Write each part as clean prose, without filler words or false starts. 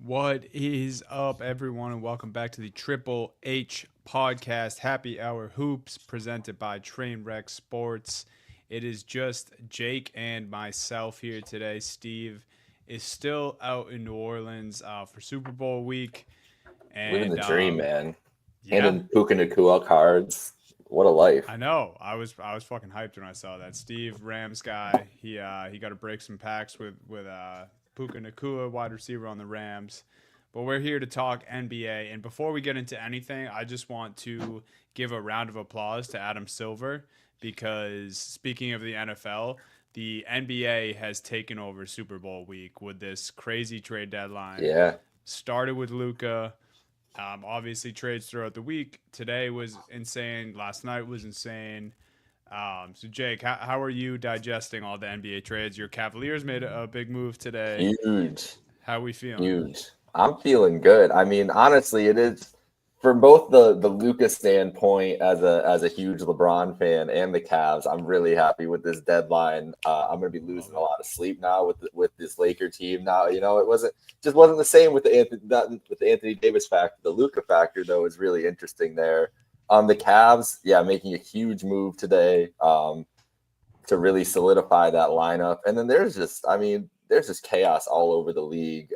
What is up, everyone, and welcome back to the Triple H podcast, Happy Hour Hoops, presented by Trainwreck Sports. It is just Jake and myself here today. Steve is still out in New Orleans for Super Bowl week, Living the and dream, man. yeah, Handing Puka Nakua cards. What a life. I know. I was fucking hyped when I saw that. Steve, Rams guy, he got to break some packs with Puka Nakua, wide receiver on the Rams. But we're here to talk NBA. And before we get into anything, I just want to give a round of applause to Adam Silver because speaking of the NFL, the NBA has taken over Super Bowl week with this crazy trade deadline. Yeah. Started with Luca. Obviously, trades throughout the week. Today was insane. Last night was insane. So, Jake, how are you digesting all the NBA trades? Your Cavaliers made a big move today. Huge. How are we feeling? Huge. I'm feeling good. I mean, honestly, it is from both the Lucas standpoint as a huge LeBron fan and the Cavs. I'm really happy with this deadline. I'm going to be Love losing a it. lot of sleep now with this Laker team. Now, it wasn't the same with the Anthony Davis factor. The Luca factor though is really interesting there. The Cavs, yeah, making a huge move today. To really solidify that lineup. And then there's just chaos all over the league.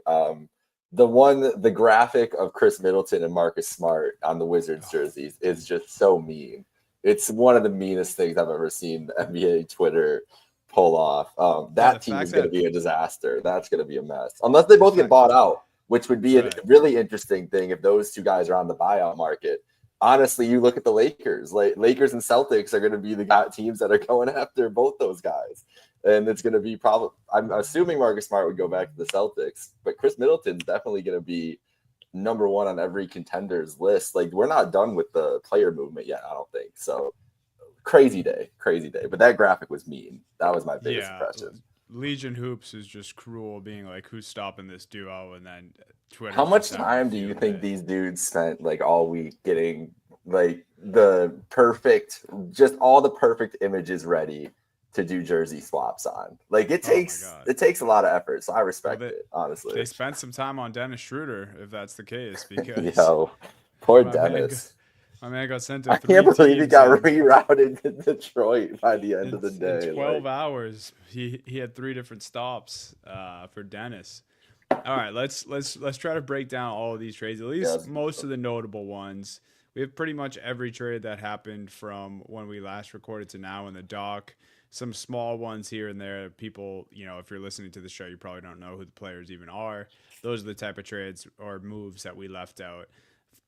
The graphic of Chris Middleton and Marcus Smart on the Wizards Oh, jerseys is just so mean. It's one of the meanest things I've ever seen the NBA Twitter pull off. yeah, the That team fact is going to that be a disaster. That's going to be a mess unless they the both get fact bought out, which would be a right. really interesting thing if those two guys are on the buyout market. Honestly, you look at the Lakers. Like Lakers and Celtics are going to be the teams that are going after both those guys, and it's going to be probably. I'm assuming Marcus Smart would go back to the Celtics, but Chris Middleton's definitely going to be number one on every contender's list. Like we're not done with the player movement yet. I don't think so. Crazy day, crazy day. But that graphic was mean. That was my biggest Yeah, impression. Legion Hoops is just cruel, being like, "Who's stopping this duo?" And then How Twitter's much just having a time do you field think day. these dudes spent like all week getting like the perfect, just all the perfect images ready to do jersey swaps on? Like it Oh my takes god. it takes a lot of effort, so I Well, respect they it honestly. they spent some time on Dennis Schroeder, if that's the case, because Yo, poor my man got, Dennis. my man got sent to I three can't believe he teams got in rerouted to Detroit by the end in of the in day. 12 Like, hours. He had three different stops for Dennis. All right, let's try to break down all of these trades, at yeah, least most of the notable ones. We have pretty much every trade that happened from when we last recorded to now in the doc. Some small ones here and there. People, if you're listening to the show, you probably don't know who the players even are. Those are the type of trades or moves that we left out.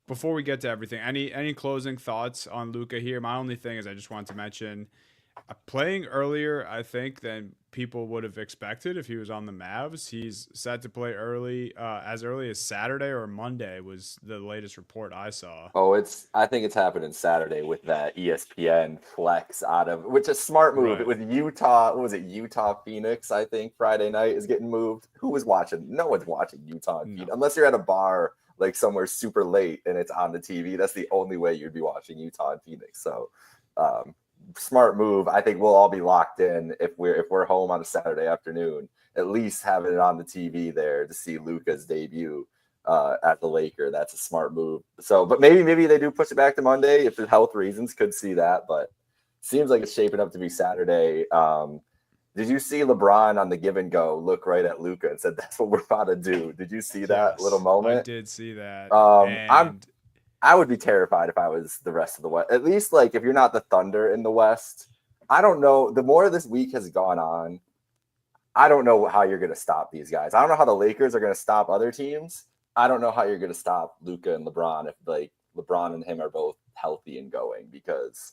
Before we get to everything, any closing thoughts on Luca here? My only thing is I just want to mention playing earlier, I think, than people would have expected if he was on the Mavs. He's set to play as early as Saturday or Monday was the latest report I saw. oh, I think it's happening Saturday with that ESPN flex out of which is a smart move. It Right. was Utah. What was it? Utah Phoenix, I think Friday night is getting moved. Who was watching? No one's watching Utah and Phoenix No. unless you're at a bar like somewhere super late and it's on the TV. That's the only way you'd be watching Utah and Phoenix. So um, smart move. I think we'll all be locked in if we're home on a Saturday afternoon, at least having it on the TV there to see Luca's debut at the Laker. That's a smart move. So, but maybe they do push it back to Monday if there's health reasons. Could see that, but seems like it's shaping up to be Saturday. Did you see LeBron on the give and go look right at Luca and said, "That's what we're about to do"? Did you see that little Yes, I moment? did see that. I'm And I would be terrified if I was the rest of the West. At least like if you're not the Thunder in the West. I don't know. The more this week has gone on, I don't know how you're going to stop these guys. I don't know how the Lakers are going to stop other teams. I don't know how you're going to stop Luca and LeBron if like LeBron and him are both healthy and going because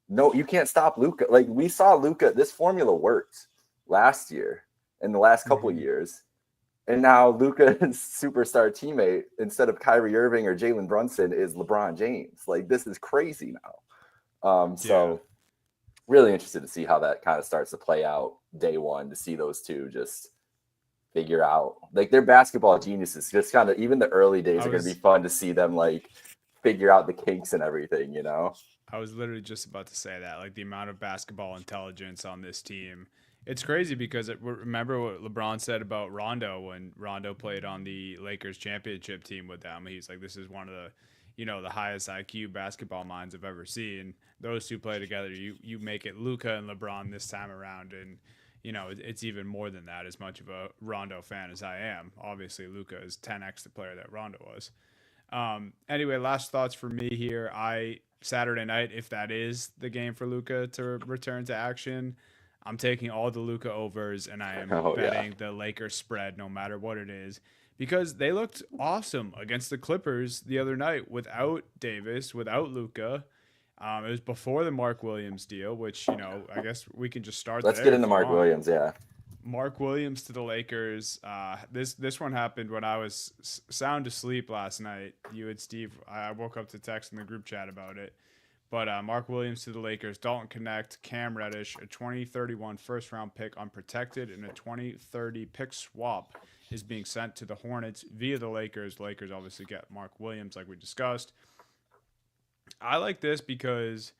no, you can't stop Luca. Like we saw Luca, this formula worked last year and the last couple of mhm, years. And now Luca's superstar teammate instead of Kyrie Irving or Jalen Brunson is LeBron James. Like this is crazy now. yeah, So really interested to see how that kind of starts to play out day one to see those two just figure out like they're basketball geniuses. Just kind of even the early days I are going to be was fun to see them like figure out the kinks and everything, you know? I was literally just about to say that, like the amount of basketball intelligence on this team It's crazy because remember what LeBron said about Rondo when Rondo played on the Lakers championship team with them. He's like, this is one of the, the highest IQ basketball minds I've ever seen. Those two play together. You make it Luka and LeBron this time around, and it's even more than that. As much of a Rondo fan as I am, obviously Luka is 10x the player that Rondo was. Anyway, last thoughts for me here. Saturday night, if that is the game for Luka to return to action, I'm taking all the Luka overs and I am Oh yeah. betting the Lakers spread no matter what it is because they looked awesome against the Clippers the other night without Davis, without Luka. It was before the Mark Williams deal, which I guess we can just start Let's there get into if you Mark want. Williams. Yeah. Mark Williams to the Lakers. This one happened when I was sound asleep last night. You and Steve, I woke up to text in the group chat about it. But Mark Williams to the Lakers, Dalton Connect, Cam Reddish, a 2031 first round pick unprotected, and a 2030 pick swap is being sent to the Hornets via the Lakers. The Lakers obviously get Mark Williams, like we discussed. I like this because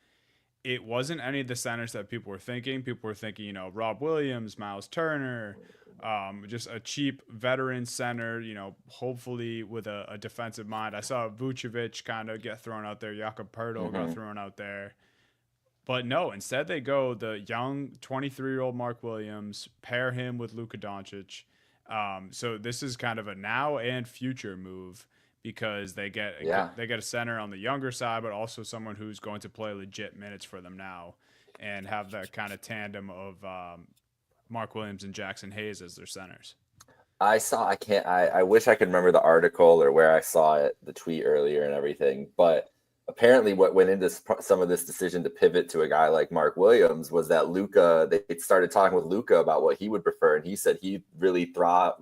it wasn't any of the centers that people were thinking. People were thinking, Rob Williams, Miles Turner, just a cheap veteran center, hopefully with a defensive mind. I saw Vucevic kind of get thrown out there. Jakob Pertl got thrown out there. But no, instead they go the young 23-year-old Mark Williams, pair him with Luka Doncic. So this is kind of a now and future move because they get a center on the younger side, but also someone who's going to play legit minutes for them now and have that kind of tandem of Mark Williams and Jackson Hayes as their centers. I wish I could remember the article or where I saw it, the tweet earlier and everything, but apparently what went into some of this decision to pivot to a guy like Mark Williams was that Luka, they started talking with Luka about what he would prefer. And he said he really thrived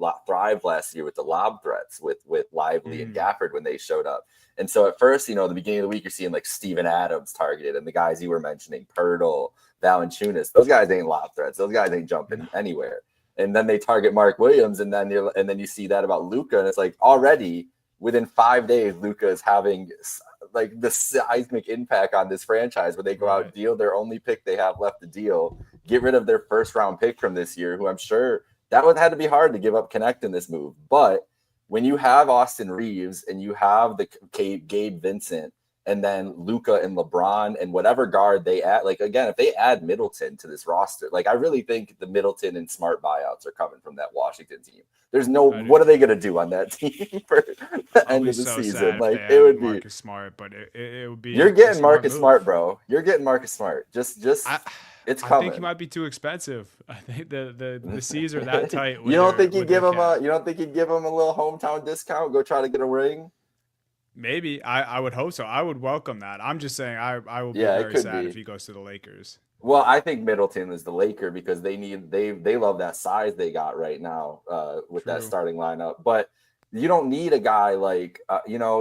last year with the lob threats with Lively and Gafford when they showed up. And so at first, the beginning of the week, you're seeing like Steven Adams targeted and the guys you were mentioning, Pirtle, Valanciunas, those guys ain't lob threats. Those guys ain't jumping anywhere. And then they target Mark Williams and then you see that about Luka. And it's like already within 5 days, Luka is having like the seismic impact on this franchise where they go out, deal their only pick they have left to deal, get rid of their first round pick from this year, who I'm sure that would have to be hard to give up Connect in this move. But when you have Austin Reeves and you have the Gabe Vincent and then Luka and LeBron and whatever guard they add, like again, if they add Middleton to this roster, like I really think the Middleton and Smart buyouts are coming from that Washington team. There's what are they going to do on that team for the end of the season? Like it would be Marcus Smart, but it would be. You're getting Marcus Smart, bro. You're getting Marcus Smart. It's coming. I think he might be too expensive. I think the C's are that tight. You don't think you'd give him a little hometown discount? Go try to get a ring. Maybe I would hope so. I would welcome that. I'm just saying I will be very sad if he goes to the Lakers. Well, I think Middleton is the Laker because they love that size they got right now with that starting lineup. But you don't need a guy like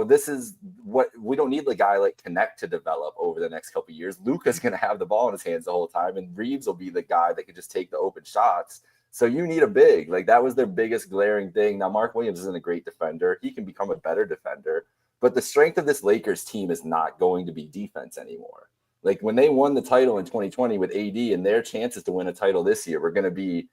this is what we don't need the guy like Connect to develop over the next couple of years. Luka's going to have the ball in his hands the whole time, and Reeves will be the guy that can just take the open shots. So you need a big. Like that was their biggest glaring thing. Now Mark Williams isn't a great defender. He can become a better defender. But the strength of this Lakers team is not going to be defense anymore. Like when they won the title in 2020 with AD and their chances to win a title this year were going to be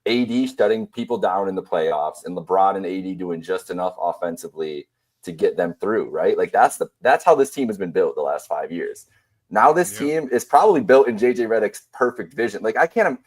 AD shutting people down in the playoffs and LeBron and AD doing just enough offensively to get them through, right? Like that's how this team has been built the last 5 years. Now this team is probably built in JJ Redick's perfect vision. Like I can't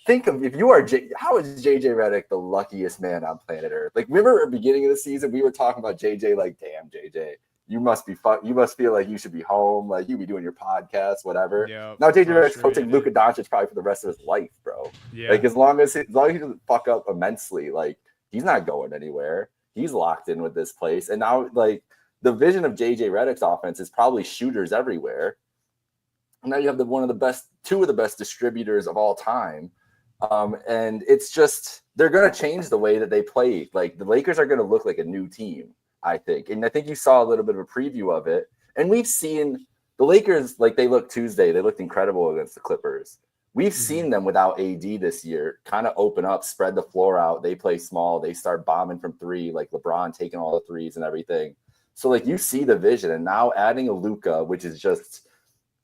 think of if you are how is JJ Redick the luckiest man on planet Earth? Like remember at the beginning of the season we were talking about JJ like, damn JJ, you must be you must feel like you should be home, like you be doing your podcast, whatever. Now JJ Redick's coaching Luka Doncic probably for the rest of his life, bro. Like as long as he doesn't fuck up immensely, like he's not going anywhere. He's locked in with this place. And now like the vision of JJ Redick's offense is probably shooters everywhere. And now you have two of the best distributors of all time. And it's just they're going to change the way that they play. Like the Lakers are going to look like a new team, I think. And I think you saw a little bit of a preview of it. And we've seen the Lakers, like they looked Tuesday, they looked incredible against the Clippers. We've seen them without AD this year kind of open up, spread the floor out. They play small. They start bombing from three, like LeBron taking all the threes and everything. So like you see the vision. And now adding a Luka, which is just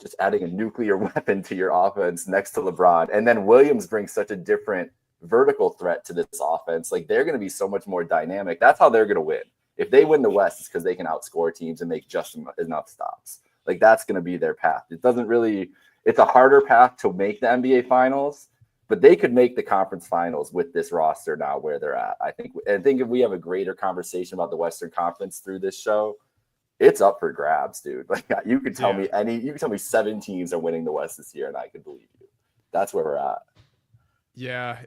just adding a nuclear weapon to your offense next to LeBron. And then Williams brings such a different vertical threat to this offense. Like they're going to be so much more dynamic. That's how they're going to win. If they win the West, it's because they can outscore teams and make just enough stops. Like that's going to be their path. It's a harder path to make the NBA finals, but they could make the conference finals with this roster now where they're at. I think if we have a greater conversation about the Western Conference through this show, it's up for grabs, dude. Like you could tell me 7 teams are winning the West this year and I could believe you. That's where we're at. Yeah,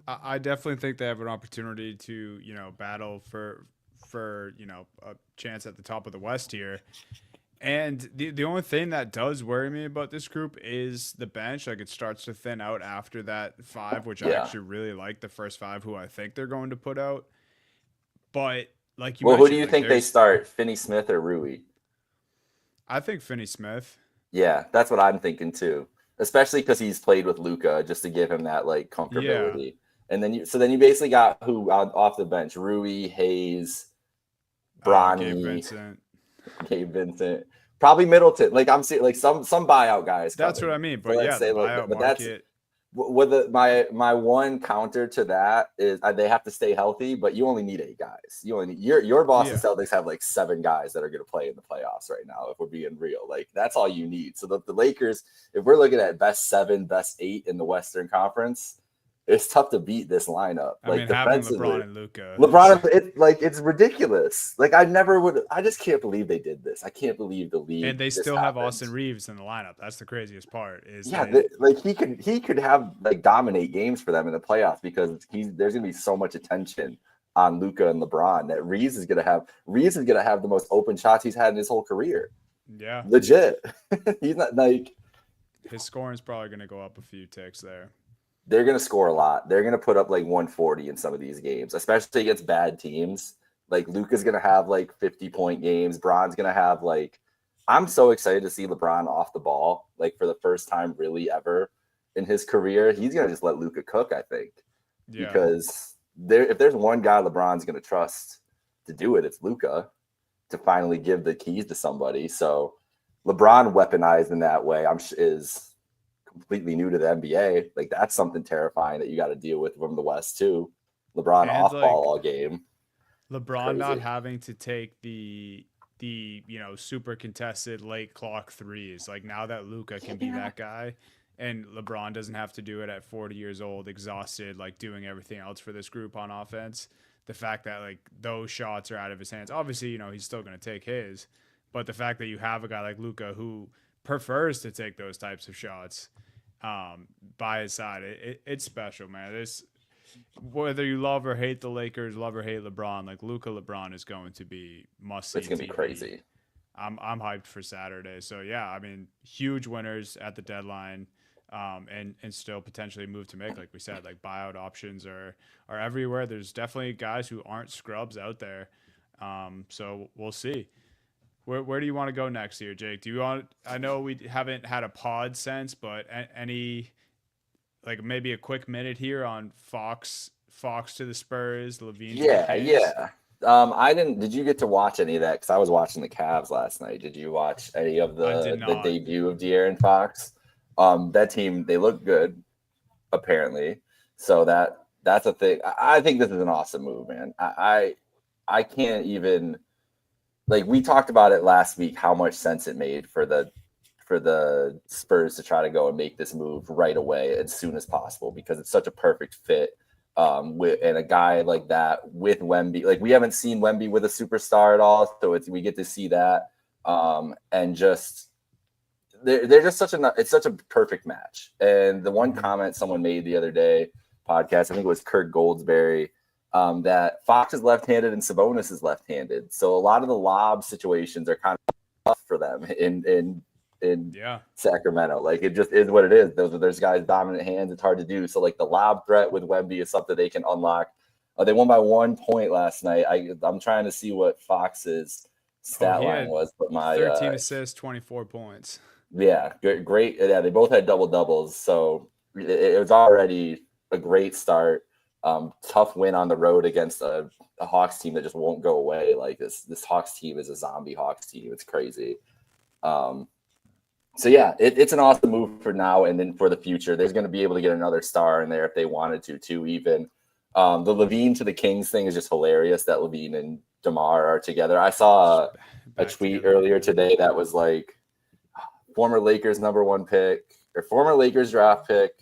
I definitely think they have an opportunity to, battle for a chance at the top of the West here. And the only thing that does worry me about this group is the bench. Like it starts to thin out after that 5, which I actually really like the first 5 who I think they're going to put out. But like you mentioned, who do you think they start? Finney-Smith or Rui? I think Finney-Smith. Yeah, that's what I'm thinking too. Especially because he's played with Luka, just to give him that like comfortability. Yeah. And then you basically got who off the bench? Rui, Hayes, Bronny, Gabe Vincent, probably Middleton. Like I'm seeing like some buyout guys. That's what I mean. But yeah, the buyout market. My one counter to that is they have to stay healthy, but you only need 8 guys. You only need your Boston Celtics have like 7 guys that are going to play in the playoffs right now. If we're being real, like that's all you need. So the Lakers, if we're looking at best 7, best 8 in the Western Conference, it's tough to beat this lineup. I mean, having LeBron and Luka. It's ridiculous. Like I just can't believe they did this. I can't believe the league. And they still have Austin Reeves in the lineup. That's the craziest part. He could have like dominate games for them in the playoffs because there's gonna be so much attention on Luka and LeBron that Reeves is gonna have the most open shots he's had in his whole career. Yeah, legit. He's not like his scoring is probably gonna go up a few ticks there. They're going to score a lot. They're going to put up like 140 in some of these games, especially against bad teams. Like Luka's going to have like 50-point games. Bron's going to have I'm so excited to see LeBron off the ball, like for the first time really ever in his career. He's going to just let Luka cook, I think. Yeah. Because if there's one guy LeBron's going to trust to do it, it's Luka, to finally give the keys to somebody. So LeBron weaponized in that way is completely new to the NBA. Like that's something terrifying that you got to deal with from the West too. LeBron and off ball all game. LeBron not having to take the super contested late clock threes. Like now that Luka can be that guy and LeBron doesn't have to do it at 40 years old, exhausted, like doing everything else for this group on offense. The fact that like those shots are out of his hands. Obviously, he's still going to take his, but the fact that you have a guy like Luka who prefers to take those types of shots by his side, it's special, man. Whether you love or hate the Lakers, love or hate LeBron, like LeBron is going to be must see. It's gonna be crazy. I'm hyped for Saturday. So yeah, I mean, huge winners at the deadline, and still potentially move to make, like we said, like buyout options are everywhere. There's definitely guys who aren't scrubs out there. So we'll see. Where do you want to go next here, Jake? I know we haven't had a pod since, but any, like maybe a quick minute here on Fox to the Spurs, LaVine. Yeah. Did you get to watch any of that? Because I was watching the Cavs last night. Did you watch any of the debut of De'Aaron Fox? That team, they look good, apparently. So that's a thing. I think this is an awesome move, man. I can't even. Like we talked about it last week, how much sense it made for the Spurs to try to go and make this move right away as soon as possible because it's such a perfect fit and a guy like that with Wemby. Like we haven't seen Wemby with a superstar at all, so we get to see that and just they're just it's such a perfect match. And the one comment someone made the other day podcast, I think it was Kurt Goldsberry. That Fox is left-handed and Sabonis is left-handed. So a lot of the lob situations are kind of tough for them in Sacramento. Like it just is what it is. There's guys dominant hands. It's hard to do. So like the lob threat with Wemby is something they can unlock. They won by 1 point last night. I'm trying to see what Fox's stat line was, but my 13 assists, 24 points. Yeah, great. Yeah, they both had double doubles. So it was already a great start. Tough win on the road against a Hawks team that just won't go away. Like this Hawks team is a zombie Hawks team. It's crazy. So yeah, it's an awesome move for now and then for the future. There's going to be able to get another star in there if they wanted to too. Even the Levine to the Kings thing is just hilarious that Levine and DeMar are together. I saw Just a back tweet together earlier again. today that was like former Lakers #1 pick or former Lakers draft pick,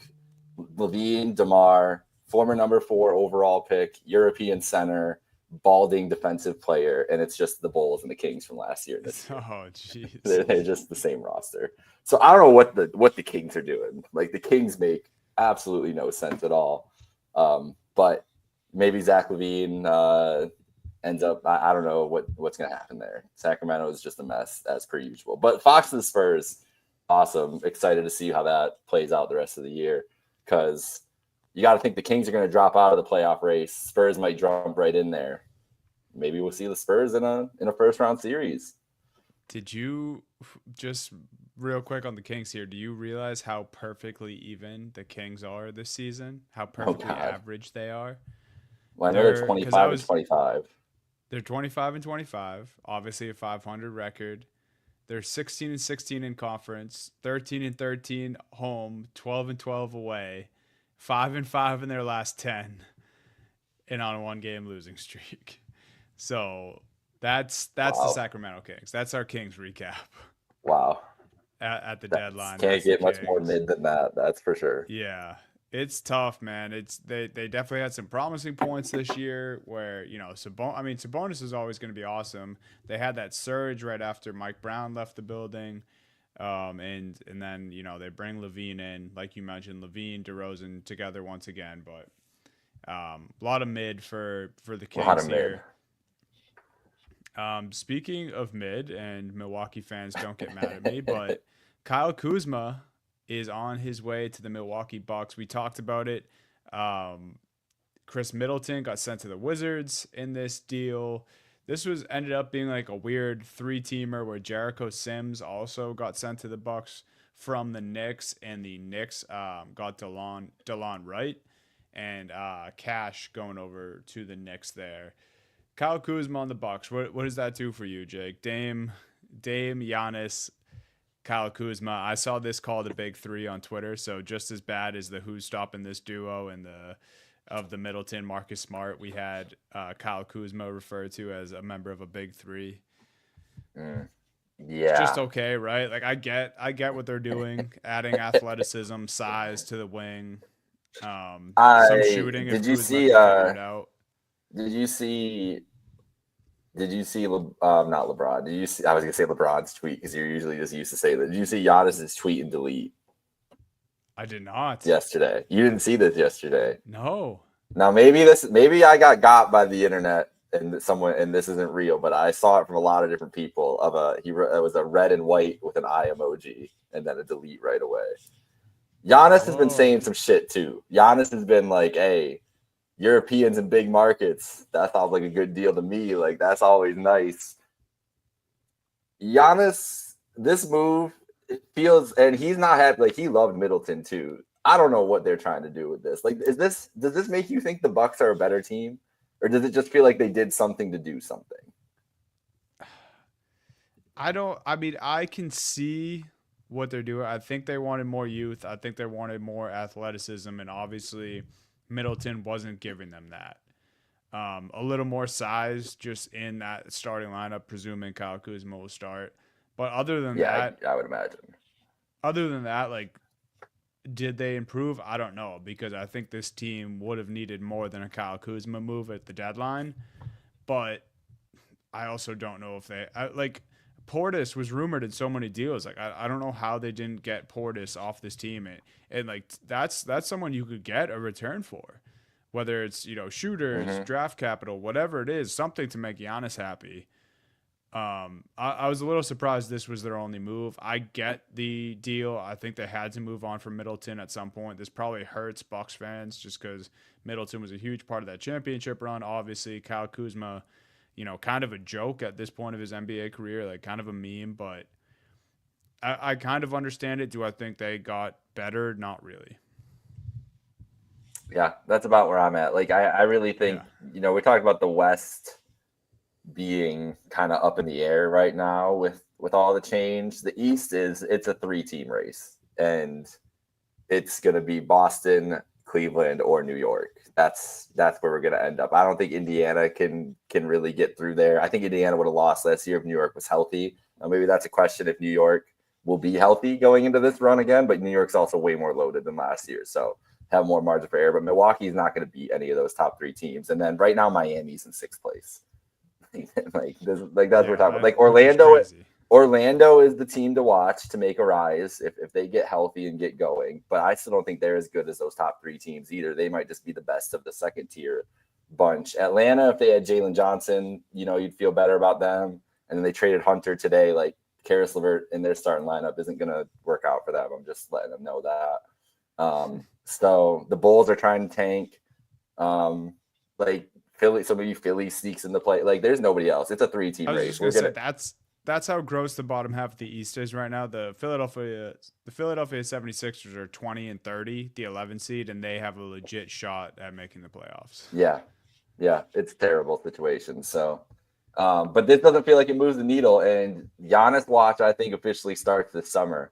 Levine, DeMar, former #4 overall pick, European center, balding defensive player, and it's just the Bulls and the Kings from last year and this year. Oh, jeez. They're just the same roster. So I don't know what the Kings are doing. Like the Kings make absolutely no sense at all. But maybe Zach LaVine ends up. I don't know what's going to happen there. Sacramento is just a mess as per usual. But Fox to the Spurs, awesome. Excited to see how that plays out the rest of the year because you got to think the Kings are going to drop out of the playoff race. Spurs might jump right in there. Maybe we'll see the Spurs in a first round series. Did you just real quick on the Kings here? Do you realize how perfectly even the Kings are this season? How perfectly average they are? Well, I know they're Because 25 and 25. They're 25 and 25, obviously a 500 record. They're 16 and 16 in conference, 13 and 13 home, 12 and 12 away, 5 and 5 in their last 10, and on a 1-game losing streak. So that's Wow. the Sacramento Kings. That's our Kings recap. Wow. At the deadline. Can't get much more mid than that. That's for sure. Yeah. It's tough, man. They definitely had some promising points this year where, Sabonis is always going to be awesome. They had that surge right after Mike Brown left the building. And then, they bring LaVine in, like you mentioned, LaVine, DeRozan together once again, but a lot of mid for the Kings here. Speaking of mid, and Milwaukee fans don't get mad at me, but Kyle Kuzma is on his way to the Milwaukee Bucks. We talked about it. Chris Middleton got sent to the Wizards in this deal. This ended up being like a weird 3-teamer where Jericho Sims also got sent to the Bucks from the Knicks, and the Knicks got DeLon Wright and Cash going over to the Knicks there. Kyle Kuzma on the Bucks. What does that do for you, Jake? Dame, Giannis, Kyle Kuzma. I saw this called a big three on Twitter, so just as bad as the who's stopping this duo and the Middleton Marcus Smart, we had Kyle Kuzma referred to as a member of a big three. Yeah, it's just okay, right? Like I get what they're doing, adding athleticism, size to the wing, some shooting. Did you see? Did you see? Not LeBron. Did you see? I was gonna say LeBron's tweet because you're usually just used to say that. Did you see Giannis's tweet and delete? I did not. Yesterday, you didn't see this yesterday. No. Now maybe I got by the internet and this isn't real, but I saw it from a lot of different people. It was a red and white with an eye emoji and then a delete right away. Giannis has been saying some shit too. Giannis has been like, "Hey, Europeans in big markets, that sounds like a good deal to me. Like that's always nice." Giannis, this move, it feels, and he's not happy. Like he loved Middleton too. I don't know what they're trying to do with this. Like, does this make you think the Bucks are a better team, or does it just feel like they did something to do something? I can see what they're doing. I think they wanted more youth. I think they wanted more athleticism, and obviously Middleton wasn't giving them that. A little more size just in that starting lineup, presuming Kyle Kuzma will start. But other than that, I would imagine. Other than that, like, did they improve? I don't know, because I think this team would have needed more than a Kyle Kuzma move at the deadline. But I also don't know if Portis was rumored in so many deals. Like, I don't know how they didn't get Portis off this team. And like, that's someone you could get a return for, whether it's, shooters, draft capital, whatever it is, something to make Giannis happy. I was a little surprised this was their only move. I get the deal. I think they had to move on from Middleton at some point. This probably hurts Bucks fans just because Middleton was a huge part of that championship run. Obviously, Kyle Kuzma, kind of a joke at this point of his NBA career, like kind of a meme, but I kind of understand it. Do I think they got better? Not really. Yeah, that's about where I'm at. Like, I really think, we talked about the West being kind of up in the air right now with all the change. The East it's a 3-team race, and it's going to be Boston, Cleveland, or New York. That's where we're going to end up. I don't think Indiana can really get through there. I think Indiana would have lost last year if New York was healthy. Maybe that's a question if New York will be healthy going into this run again, but New York's also way more loaded than last year, so have more margin for error. But Milwaukee's not going to beat any of those top 3 teams. And then right now, Miami's in 6th place. That's what we're talking about. Like Orlando is the team to watch to make a rise if they get healthy and get going. But I still don't think they're as good as those top 3 teams either. They might just be the best of the second tier bunch. Atlanta, if they had Jalen Johnson, you'd feel better about them. And then they traded Hunter today. Like Karis LeVert in their starting lineup isn't going to work out for them. I'm just letting them know that. So the Bulls are trying to tank. Like Philly, so maybe Philly sneaks in the play. Like there's nobody else. It's a 3-team race. That's how gross the bottom half of the East is right now. The Philadelphia 76ers are 20-30, the 11 seed, and they have a legit shot at making the playoffs. Yeah, it's a terrible situation. So, but this doesn't feel like it moves the needle. And Giannis watch, I think, officially starts this summer.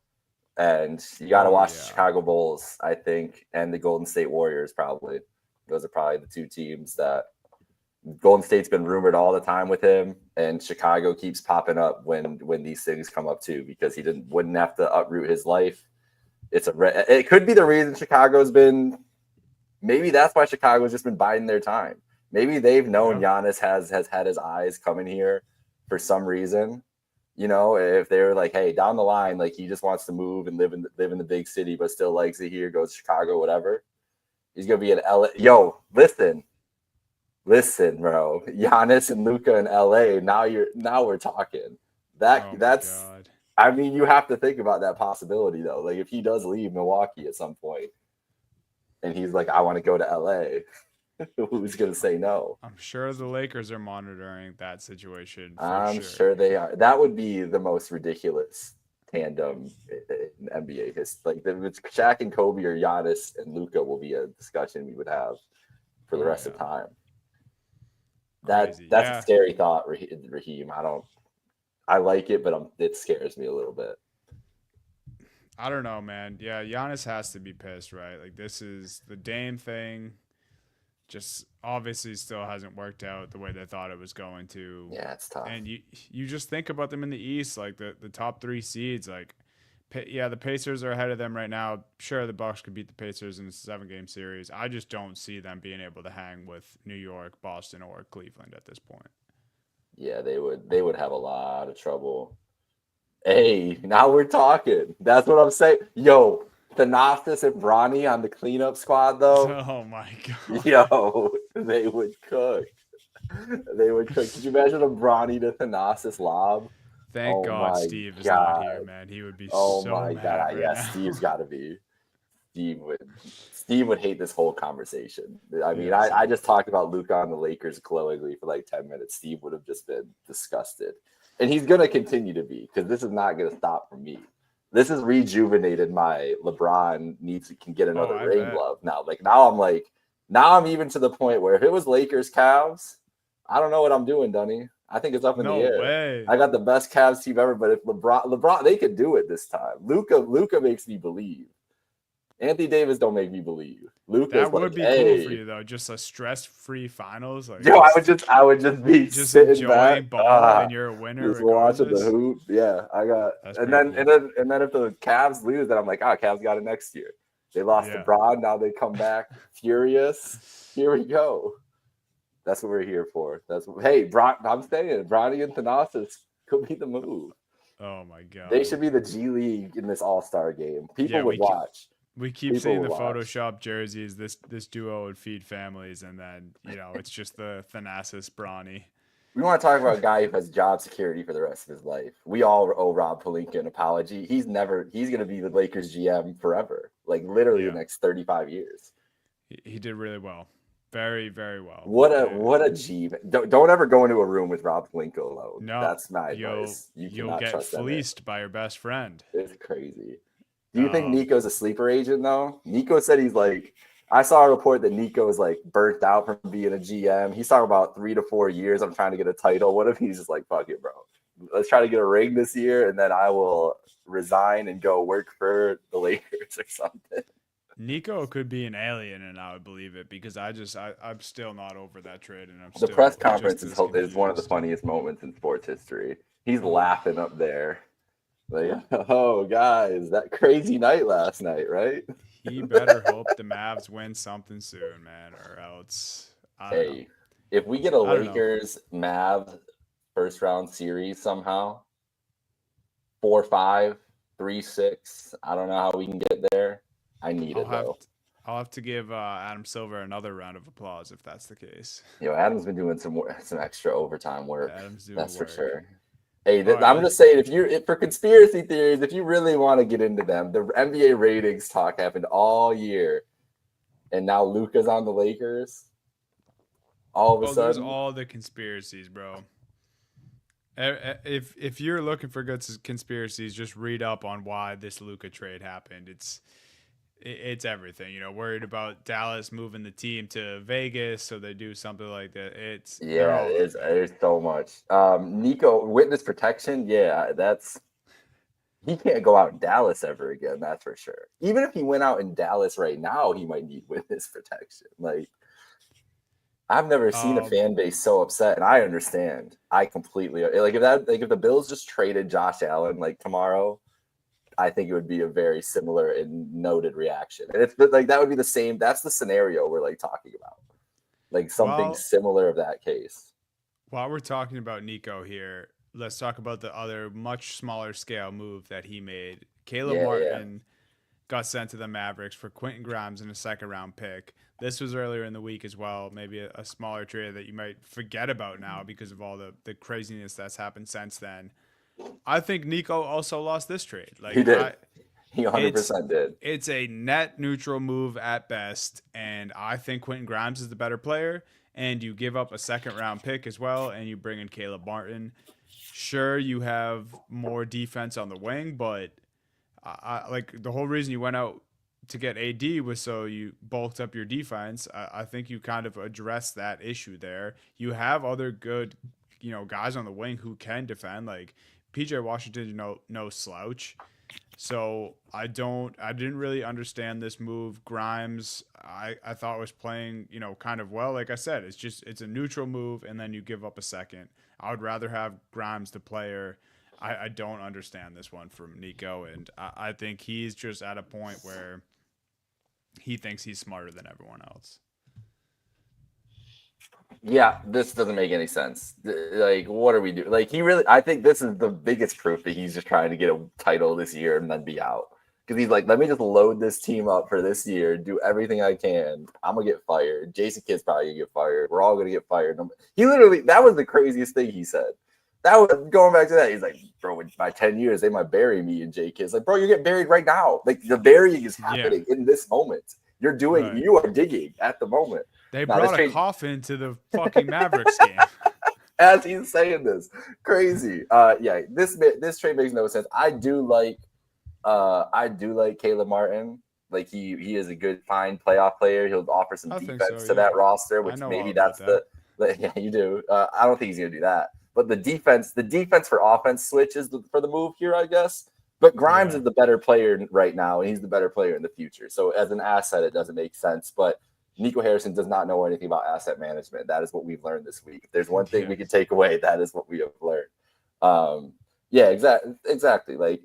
And you got to watch the Chicago Bulls, I think, and the Golden State Warriors probably. Those are probably the 2 teams that Golden State's been rumored all the time with him, and Chicago keeps popping up when these things come up too, because he wouldn't have to uproot his life. It could be the reason Chicago's been. Maybe that's why Chicago's just been biding their time. Maybe they've known Giannis has had his eyes coming here for some reason. If they're like, hey, down the line, like he just wants to move and live in the big city, but still likes it here, goes to Chicago, whatever. He's gonna be in LA. Yo, listen, bro. Giannis and Luka in LA. Now we're talking. That's. God. I mean, you have to think about that possibility though. Like if he does leave Milwaukee at some point, and he's like, I want to go to LA. Who's going to say no? I'm sure the Lakers are monitoring that situation. I'm sure they are. That would be the most ridiculous tandem in NBA history. Like if it's Shaq and Kobe or Giannis and Luka will be a discussion we would have for the rest of time. That's a scary thought, Raheem. I like it, but it scares me a little bit. I don't know, man. Yeah, Giannis has to be pissed, right? Like this is the Dame thing. Just obviously still hasn't worked out the way they thought it was going to. Yeah, it's tough. And you just think about them in the East, like the top 3 seeds. Like, the Pacers are ahead of them right now. Sure, the Bucks could beat the Pacers in a 7-game series. I just don't see them being able to hang with New York, Boston, or Cleveland at this point. Yeah, they would have a lot of trouble. Hey, now we're talking. That's what I'm saying. Yo. Thanasis and Bronny on the cleanup squad, though. Oh my god! Yo, they would cook. Could you imagine a Bronny to Thanasis lob? Thank God Steve is not here, man. He would be so mad right now. Steve's got to be. Steve would hate this whole conversation. I mean, I just talked about Luka on the Lakers glowingly for like 10 minutes. Steve would have just been disgusted, and he's going to continue to be, because this is not going to stop from me. This has rejuvenated my LeBron can get another ring glove now. Now I'm even to the point where if it was Lakers Cavs, I don't know what I'm doing, Dunny. I think it's up in the air. Way. I got the best Cavs team ever, but if LeBron, they could do it this time. Luka makes me believe. Anthony Davis don't make me believe. That would be cool for you though, just a stress-free finals. Like, yo, I would just be sitting back, ball, and you're a winner. Just watching the hoop. Yeah, I got. And then if the Cavs lose, then I'm like, Cavs got it next year. They lost to Bron, now they come back furious. Here we go. That's what we're here for. I'm saying Bronny and Thanasis could be the move. Oh my god, they should be the G League in this All-Star game. People would watch. We keep seeing the Photoshop jerseys. This duo would feed families, and then it's just the Thanasis Bronny. We want to talk about a guy who has job security for the rest of his life. We all owe Rob Pelinka an apology. He's going to be the Lakers GM forever, like literally the next 35 years. He did really well, very very well. What a G. Don't ever go into a room with Rob Pelinka alone. No, that's my advice. You'll get fleeced by your best friend. It's crazy. Do you think Nico's a sleeper agent though? Nico said he's like I saw a report that Nico is like burnt out from being a GM. He's talking about 3 to 4 years. I'm trying to get a title. What if he's just like, fuck it, bro? Let's try to get a ring this year, and then I will resign and go work for the Lakers or something. Nico could be an alien, and I would believe it because I'm still not over that trade, and I'm The still press conference just is one of the confused. funniest moments in sports history. He's laughing up there. Like, oh, guys, that crazy night last night, right? He better hope the Mavs win something soon, man, or else I don't know. Hey, if we get a I don't know. Lakers Mavs first round series somehow, 4-5, 3-6, I don't know how we can get there. I need I'll it have though. I'll have to give Adam Silver another round of applause if that's the case. Adam's been doing some extra overtime work. Adam's doing That's for work. sure. Hey, All right, I'm just saying, for conspiracy theories, if you really want to get into them, the NBA ratings talk happened all year, and now Luka's on the Lakers. All of a there's sudden, all the conspiracies, bro. If you're looking for good conspiracies, just read up on why this Luka trade happened. It's everything. Worried about Dallas moving the team to Vegas, so they do something like that. They're all over. there's so much. Nico, witness protection, he can't go out in Dallas ever again. That's for sure. Even if he went out in Dallas right now, he might need witness protection. Like, I've never seen a fan base so upset, and I understand. I completely if the Bills just traded Josh Allen like tomorrow, I think it would be a very similar and noted reaction. And it's like that would be the same. That's the scenario we're like talking about, like something similar of that case. While we're talking about Nico here, let's talk about the other much smaller scale move that he made. Caleb Martin got sent to the Mavericks for Quentin Grimes and a second round pick. This was earlier in the week as well. Maybe a smaller trade that you might forget about now because of all the craziness that's happened since then. I think Nico also lost this trade. Like he did. He 100% did. It's a net neutral move at best, and I think Quentin Grimes is the better player. And you give up a second round pick as well, and you bring in Caleb Martin. Sure, you have more defense on the wing, but like the whole reason you went out to get AD was so you bulked up your defense. I think you kind of addressed that issue there. You have other good, guys on the wing who can defend. Like PJ Washington, no slouch. So I didn't really understand this move. Grimes, I thought was playing, kind of well. Like I said, it's a neutral move, and then you give up a second. I would rather have Grimes the player. I don't understand this one from Nico, and I think he's just at a point where he thinks he's smarter than everyone else. Yeah, this doesn't make any sense. Like, what are we doing? Like, I think this is the biggest proof that he's just trying to get a title this year and then be out. Because he's like, let me just load this team up for this year, do everything I can. I'm going to get fired. Jason Kidd's probably going to get fired. We're all going to get fired. That was the craziest thing he said. That was going back to that. He's like, bro, by 10 years, they might bury me and Jay Kidd's like, bro, you're getting buried right now. Like, the burying is happening in this moment. You are digging at the moment. They brought a coffin to the fucking Mavericks game. As he's saying this, crazy. This trade makes no sense. I do like Caleb Martin. Like he is a good, fine playoff player. He'll offer some defense to that roster, which maybe that's yeah, you do. I don't think he's gonna do that. But the defense for offense switch is for the move here, I guess. But Grimes is the better player right now, and he's the better player in the future. So as an asset, it doesn't make sense. But Nico Harrison does not know anything about asset management. That is what we've learned this week. If there's one thing we can take away, that is what we have learned. Exactly. Like,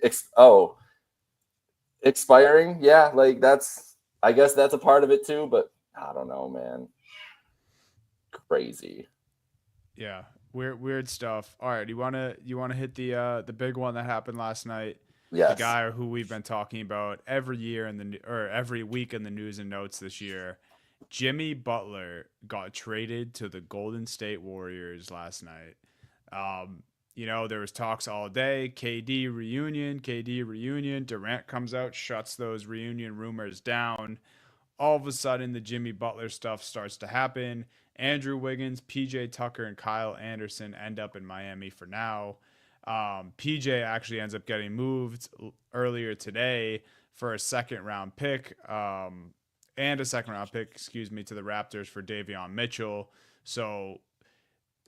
expiring. Yeah, like I guess that's a part of it too. But I don't know, man. Crazy. Yeah, weird stuff. All right, you wanna hit the big one that happened last night? Yes. The guy who we've been talking about every year every week in the news and notes this year. Jimmy Butler got traded to the Golden State Warriors last night. There was talks all day. KD reunion. Durant comes out, shuts those reunion rumors down. All of a sudden, the Jimmy Butler stuff starts to happen. Andrew Wiggins, PJ Tucker, and Kyle Anderson end up in Miami for now. PJ actually ends up getting moved earlier today for a second round pick. and a second round pick, excuse me, to the Raptors for Davion Mitchell. So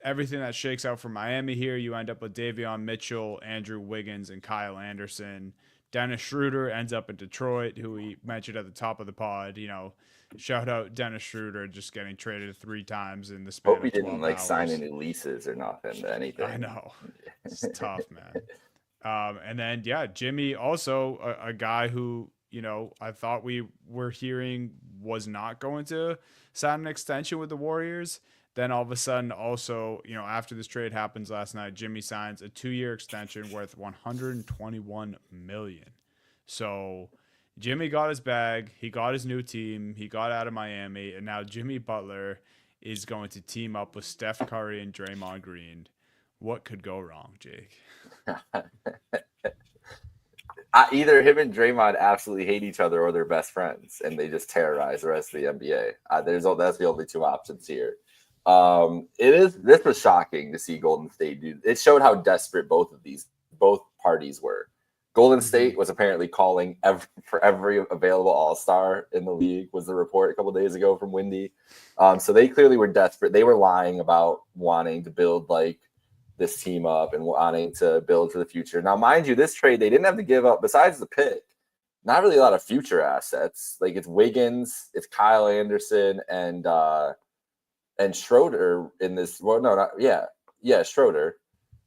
everything that shakes out for Miami here, you end up with Davion Mitchell, Andrew Wiggins, and Kyle Anderson. Dennis Schroeder ends up in Detroit, who we mentioned at the top of the pod. Shout out Dennis Schroeder just getting traded 3 times in the span Hope he of didn't 12 like sign hours. any leases or nothing, I anything. know. It's tough, man. And then, yeah, Jimmy, also a guy who, I thought we were hearing was not going to sign an extension with the Warriors. Then all of a sudden, also, after this trade happens last night, Jimmy signs a 2-year extension worth $121 million. So Jimmy got his bag. He got his new team. He got out of Miami. And now Jimmy Butler is going to team up with Steph Curry and Draymond Green. What could go wrong, Jake? Either him and Draymond absolutely hate each other or they're best friends and they just terrorize the rest of the NBA. That's the only 2 options here. This was shocking to see Golden State do. It showed how desperate both parties were. Golden State was apparently calling for every available all-star in the league, was the report a couple of days ago from Windy. So they clearly were desperate. They were lying about wanting to build like this team up and wanting to build for the future. Now, mind you, this trade, they didn't have to give up, besides the pick, not really a lot of future assets. Like it's Wiggins, it's Kyle Anderson, and Schroeder in this. Well, no, Schroeder.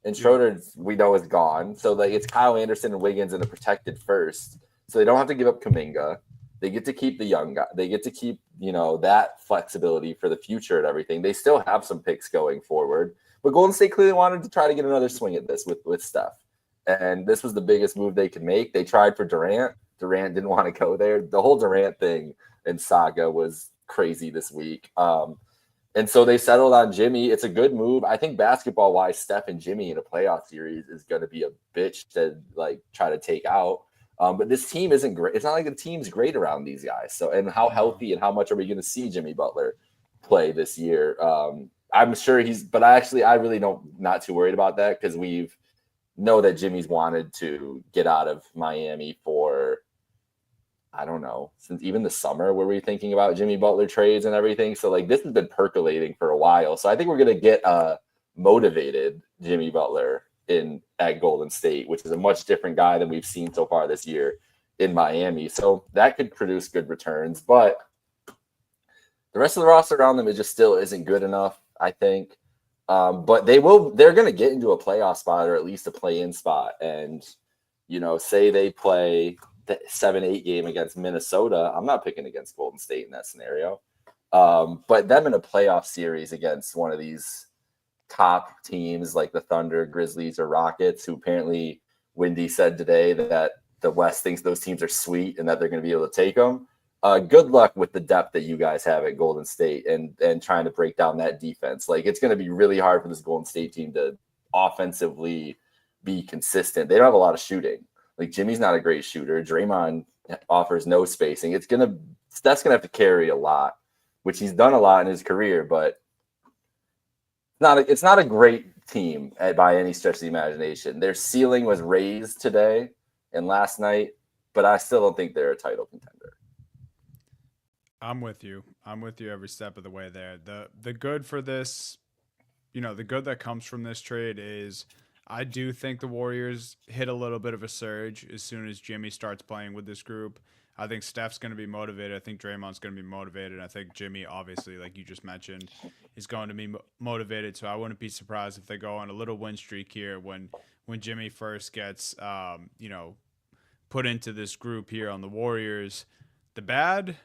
And Schroeder, we know, is gone. So like it's Kyle Anderson and Wiggins in a protected first. So they don't have to give up Kuminga. They get to keep the young guy. They get to keep, that flexibility for the future and everything. They still have some picks going forward. But Golden State clearly wanted to try to get another swing at this with Steph. And this was the biggest move they could make. They tried for Durant. Durant didn't want to go there. The whole Durant thing and saga was crazy this week. And so they settled on Jimmy. It's a good move. I think basketball-wise, Steph and Jimmy in a playoff series is going to be a bitch to like try to take out. But this team isn't great. It's not like the team's great around these guys. So, and how healthy and how much are we going to see Jimmy Butler play this year? I'm sure but I really don't, not too worried about that because know that Jimmy's wanted to get out of Miami for, I don't know, since even the summer where we're thinking about Jimmy Butler trades and everything. So like this has been percolating for a while. So I think we're going to get a motivated Jimmy Butler at Golden State, which is a much different guy than we've seen so far this year in Miami. So that could produce good returns, but the rest of the roster around them still isn't good enough, I think. But they're going to get into a playoff spot or at least a play-in spot. And, say they play the 7-8 game against Minnesota. I'm not picking against Golden State in that scenario. But them in a playoff series against one of these top teams like the Thunder, Grizzlies, or Rockets, who apparently Windy said today that the West thinks those teams are sweet and that they're going to be able to take them. Good luck with the depth that you guys have at Golden State and trying to break down that defense. Like it's going to be really hard for this Golden State team to offensively be consistent. They don't have a lot of shooting. Like Jimmy's not a great shooter. Draymond offers no spacing. Steph's going to have to carry a lot, which he's done a lot in his career, but it's not a great team by any stretch of the imagination. Their ceiling was raised today and last night, but I still don't think they're a title contender. I'm with you. Every step of the way there. The good for this, the good that comes from this trade is I do think the Warriors hit a little bit of a surge as soon as Jimmy starts playing with this group. I think Steph's going to be motivated. I think Draymond's going to be motivated. I think Jimmy, obviously, like you just mentioned, is going to be motivated. So I wouldn't be surprised if they go on a little win streak here when Jimmy first gets, put into this group here on the Warriors. The bad,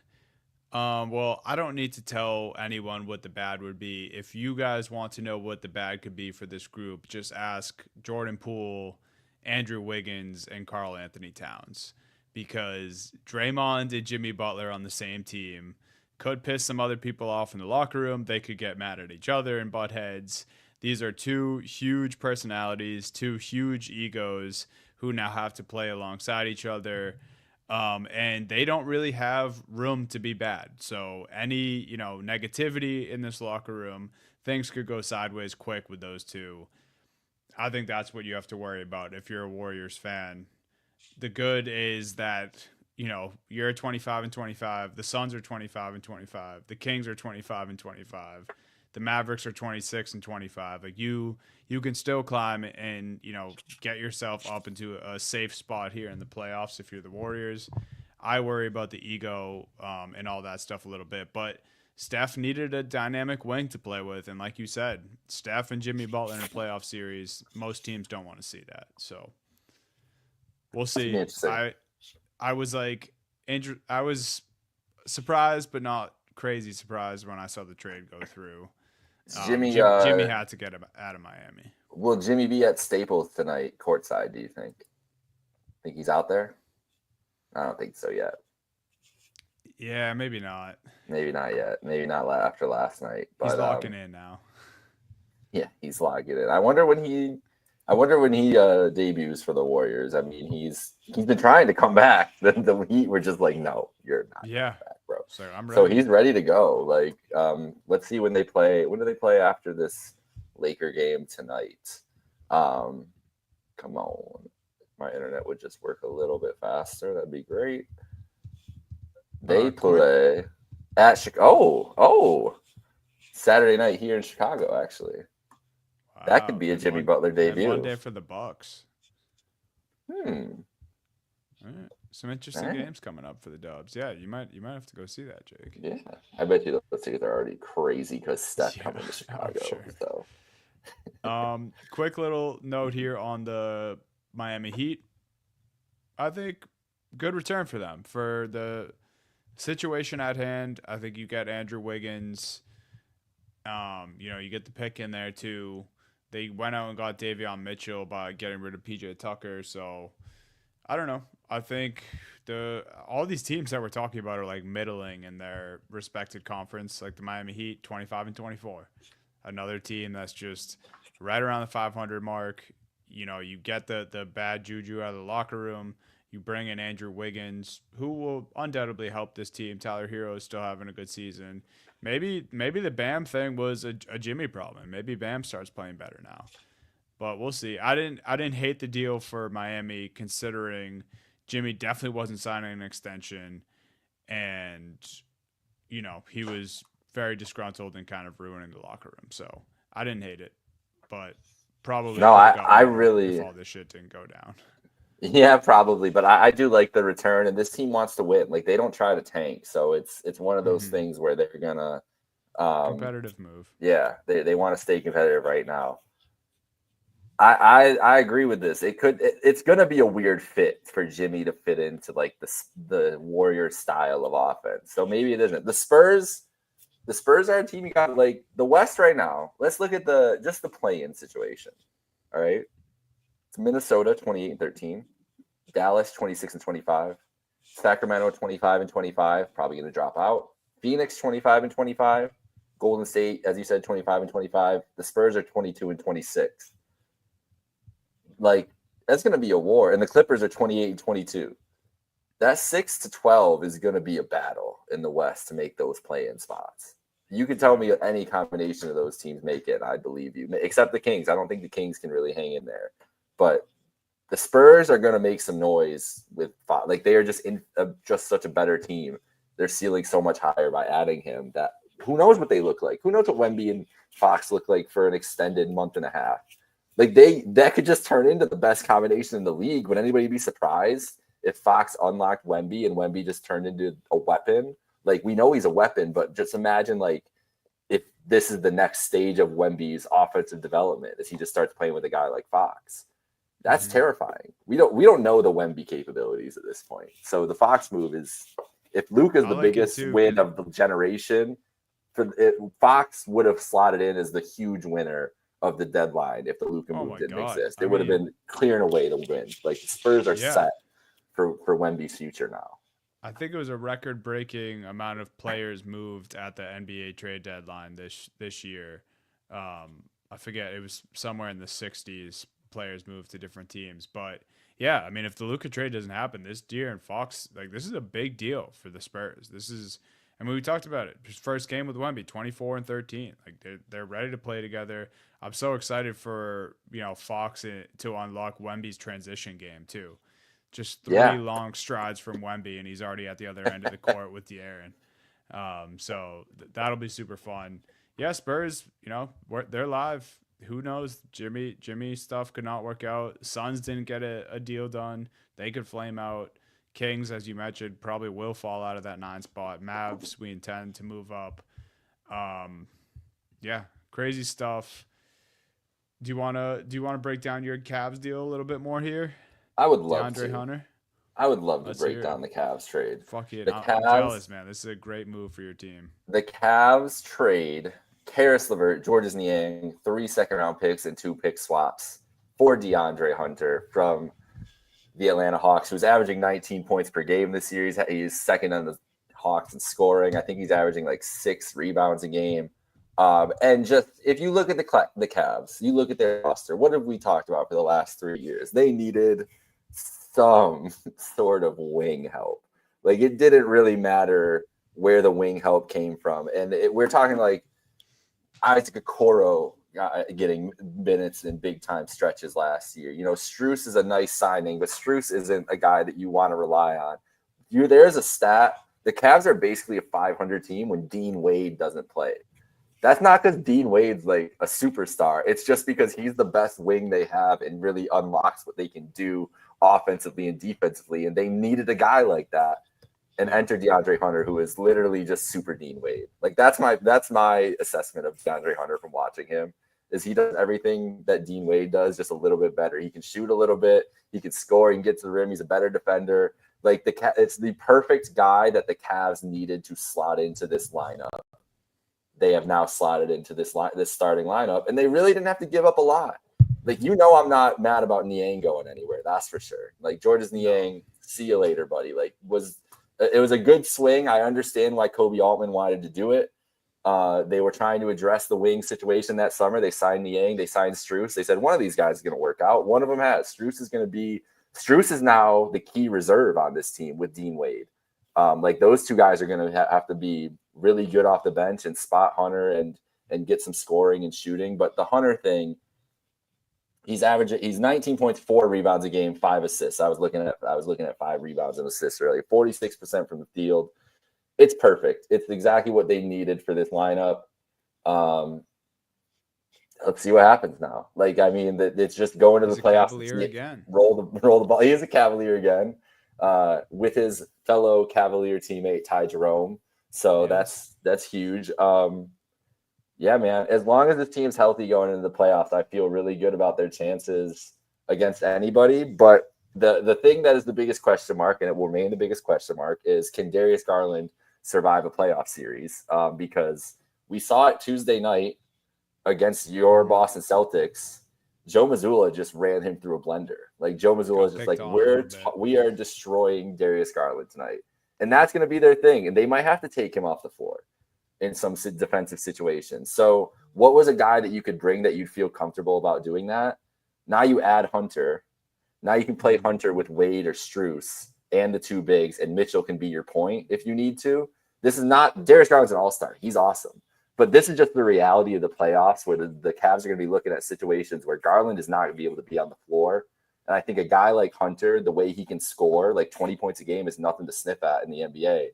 well, I don't need to tell anyone what the bad would be. If you guys want to know what the bad could be for this group, just ask Jordan Poole, Andrew Wiggins, and Karl Anthony Towns. Because Draymond and Jimmy Butler on the same team could piss some other people off in the locker room. They could get mad at each other and butt heads. These are 2 huge personalities, 2 huge egos who now have to play alongside each other. And they don't really have room to be bad. So any, negativity in this locker room, things could go sideways quick with those 2. I think that's what you have to worry about if you're a Warriors fan. The good is that you're 25 and 25. The Suns are 25 and 25. The Kings are 25 and 25. The Mavericks are 26 and 25. Like you can still climb and get yourself up into a safe spot here in the playoffs if you're the Warriors. I worry about the ego and all that stuff a little bit, but Steph needed a dynamic wing to play with, and like you said, Steph and Jimmy Butler in a playoff series, most teams don't want to see that. So we'll That's gonna be see. interesting. I was like, I was surprised, but not crazy surprised when I saw the trade go through. Jimmy, Jimmy had to get him out of Miami. will Jimmy be at Staples tonight, courtside? Do you think he's out there? I don't think so yet. Yeah, maybe not. Maybe not yet. Maybe not after last night. But He's locking in now. Yeah, he's locking in. I wonder when he debuts for the Warriors. I mean, he's been trying to come back. The Heat were just like, no, you're not Yeah, back, bro. so I'm ready. So he's ready to go. Like, let's see when they play. When do they play after this Laker game tonight? Come on, my internet would just work a little bit faster. That'd be great. They play at Chicago. Oh, Saturday night here in Chicago, actually. Wow, that could be a Jimmy Butler debut. One day for the Bucks. All right. Some interesting games coming up for the Dubs. Yeah, you might have to go see that, Jake. Yeah, I bet you those tickets are already crazy because Steph coming to Chicago. Sure. So, quick little note here on the Miami Heat. I think good return for them for the situation at hand. I think you get Andrew Wiggins. You get the pick in there too. They went out and got Davion Mitchell by getting rid of PJ Tucker. So I don't know. I think all these teams that we're talking about are like middling in their respected conference. Like the Miami Heat, 25 and 24. Another team that's just right around the 500 mark. You get the bad juju out of the locker room. You bring in Andrew Wiggins, who will undoubtedly help this team. Tyler Hero is still having a good season. Maybe the Bam thing was a Jimmy problem. Maybe Bam starts playing better now, but we'll see. I didn't hate the deal for Miami, considering Jimmy definitely wasn't signing an extension, and he was very disgruntled and kind of ruining the locker room. So I didn't hate it, but probably no. I really if all this shit didn't go down. Yeah, probably, but I do like the return, and this team wants to win. Like they don't try to tank, so it's one of those things where they're gonna competitive move. Yeah, they want to stay competitive right now. I agree with this. It's gonna be a weird fit for Jimmy to fit into like the Warrior style of offense. So maybe it isn't. The Spurs are a team you got like the West right now. Let's look at the play-in situation. All right. It's Minnesota 28-13, Dallas 26-25, Sacramento 25-25, probably going to drop out. Phoenix 25-25, Golden State, as you said, 25-25. The Spurs are 22-26. Like that's going to be a war, and the Clippers are 28-22. That 6-12 is going to be a battle in the West to make those play-in spots. You could tell me any combination of those teams make it, I believe you. Except the Kings. I don't think the Kings can really hang in there. But the Spurs are going to make some noise with like they are just just such a better team. They're ceiling so much higher by adding him that who knows what they look like? Who knows what Wemby and Fox look like for an extended month and a half? Like that could just turn into the best combination in the league. Would anybody be surprised if Fox unlocked Wemby and Wemby just turned into a weapon? Like we know he's a weapon, but just imagine like if this is the next stage of Wemby's offensive development as he just starts playing with a guy like Fox. That's terrifying. We don't know the Wemby capabilities at this point. So the Fox move is if Luke is the biggest win of the generation, Fox would have slotted in as the huge winner of the deadline if the Luka move didn't exist. It would have been clearing away the win. Like the Spurs are set for Wemby's future now. I think it was a record-breaking amount of players moved at the NBA trade deadline this year. I forget, it was somewhere in the 60s. Players move to different teams, but yeah, I mean, if the Luka trade doesn't happen, this De'Aaron Fox, like this is a big deal for the Spurs. I mean, we talked about it. His first game with Wemby, 24-13. Like they're ready to play together. I'm so excited for Fox to unlock Wemby's transition game too, Just three Yeah, long strides from Wemby, and he's already at the other end of the court with De'Aaron. So that'll be super fun. Yeah, Spurs, they're live. Who knows? Jimmy stuff could not work out. Suns didn't get a deal done. They could flame out. Kings, as you mentioned, probably will fall out of that 9 spot. Mavs, we intend to move up. Um, yeah, crazy stuff. Do you wanna break down your Cavs deal a little bit more here? I would love DeAndre to. Hunter. I would love to Let's break hear it. down the Cavs trade. Fuck it. The I'm jealous, Cavs, man. This is a great move for your team. the Cavs trade Karis LeVert, Georges Niang, 3 second-round picks and 2 pick swaps for DeAndre Hunter from the Atlanta Hawks, who's averaging 19 points per game this year. He's second on the Hawks in scoring. I think he's averaging like 6 rebounds a game. And just if you look at the Cavs, you look at their roster, what have we talked about for the last 3 years? They needed some sort of wing help. Like, it didn't really matter where the wing help came from. And we're talking like Isaac Okoro getting minutes in big time stretches last year. Strus is a nice signing, but Strus isn't a guy that you want to rely on. There's a stat. The Cavs are basically a 500 team when Dean Wade doesn't play. That's not because Dean Wade's like a superstar. It's just because he's the best wing they have and really unlocks what they can do offensively and defensively. And they needed a guy like that. And enter DeAndre Hunter, who is literally just super Dean Wade. Like, that's my assessment of DeAndre Hunter from watching him. Is he does everything that Dean Wade does, just a little bit better. He can shoot a little bit. He can score. He can get to the rim. He's a better defender. Like, it's the perfect guy that the Cavs needed to slot into this lineup. They have now slotted into this starting lineup, and they really didn't have to give up a lot. Like, I'm not mad about Niang going anywhere. That's for sure. Like, Georges Niang, see you later, buddy. Like, it was a good swing. I understand why Kobe Altman wanted to do it. They were trying to address the wing situation that summer. They signed Niang. They signed Strus. They said one of these guys is going to work out. One of them has. Strus is now the key reserve on this team with Dean Wade. Like, those two guys are going to have to be really good off the bench and spot Hunter and get some scoring and shooting. But the Hunter thing, he's 19.4 rebounds a game, 5 assists. I was looking at 5 rebounds and assists earlier. 46% from the field. It's perfect. It's exactly what they needed for this lineup. Let's see what happens now. Like, I mean, it's just going to the playoffs. Cavalier again. Roll the ball. He is a Cavalier again, with his fellow Cavalier teammate Ty Jerome. So that's huge. Yeah, man. As long as this team's healthy going into the playoffs, I feel really good about their chances against anybody. But the thing that is the biggest question mark, and it will remain the biggest question mark, is can Darius Garland survive a playoff series? Because we saw it Tuesday night against your Boston Celtics. Joe Mazzulla just ran him through a blender. Like, Joe Mazzulla is just like, we are destroying Darius Garland tonight. And that's going to be their thing. And they might have to take him off the floor in some defensive situations. So what was a guy that you could bring that you'd feel comfortable about doing that? Now you add Hunter. Now you can play Hunter with Wade or Strus and the 2 bigs, and Mitchell can be your point if you need to. This is not – Darius Garland's an all-star. He's awesome. But this is just the reality of the playoffs, where the Cavs are going to be looking at situations where Garland is not going to be able to be on the floor. And I think a guy like Hunter, the way he can score, like 20 points a game, is nothing to sniff at in the NBA.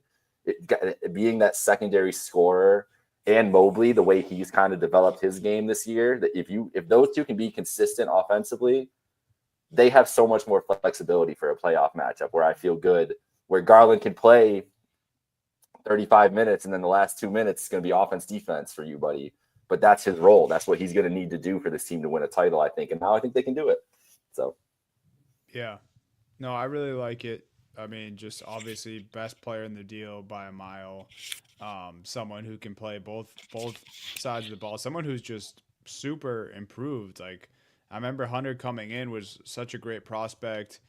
Being that secondary scorer, and Mobley, the way he's kind of developed his game this year, that if those two can be consistent offensively, they have so much more flexibility for a playoff matchup where I feel good, where Garland can play 35 minutes and then the last 2 minutes is going to be offense defense for you, buddy. But that's his role. That's what he's going to need to do for this team to win a title, I think. And now I think they can do it. So, yeah. No, I really like it. I mean, just obviously best player in the deal by a mile. Someone who can play both sides of the ball. Someone who's just super improved. Like, I remember Hunter coming in was such a great prospect.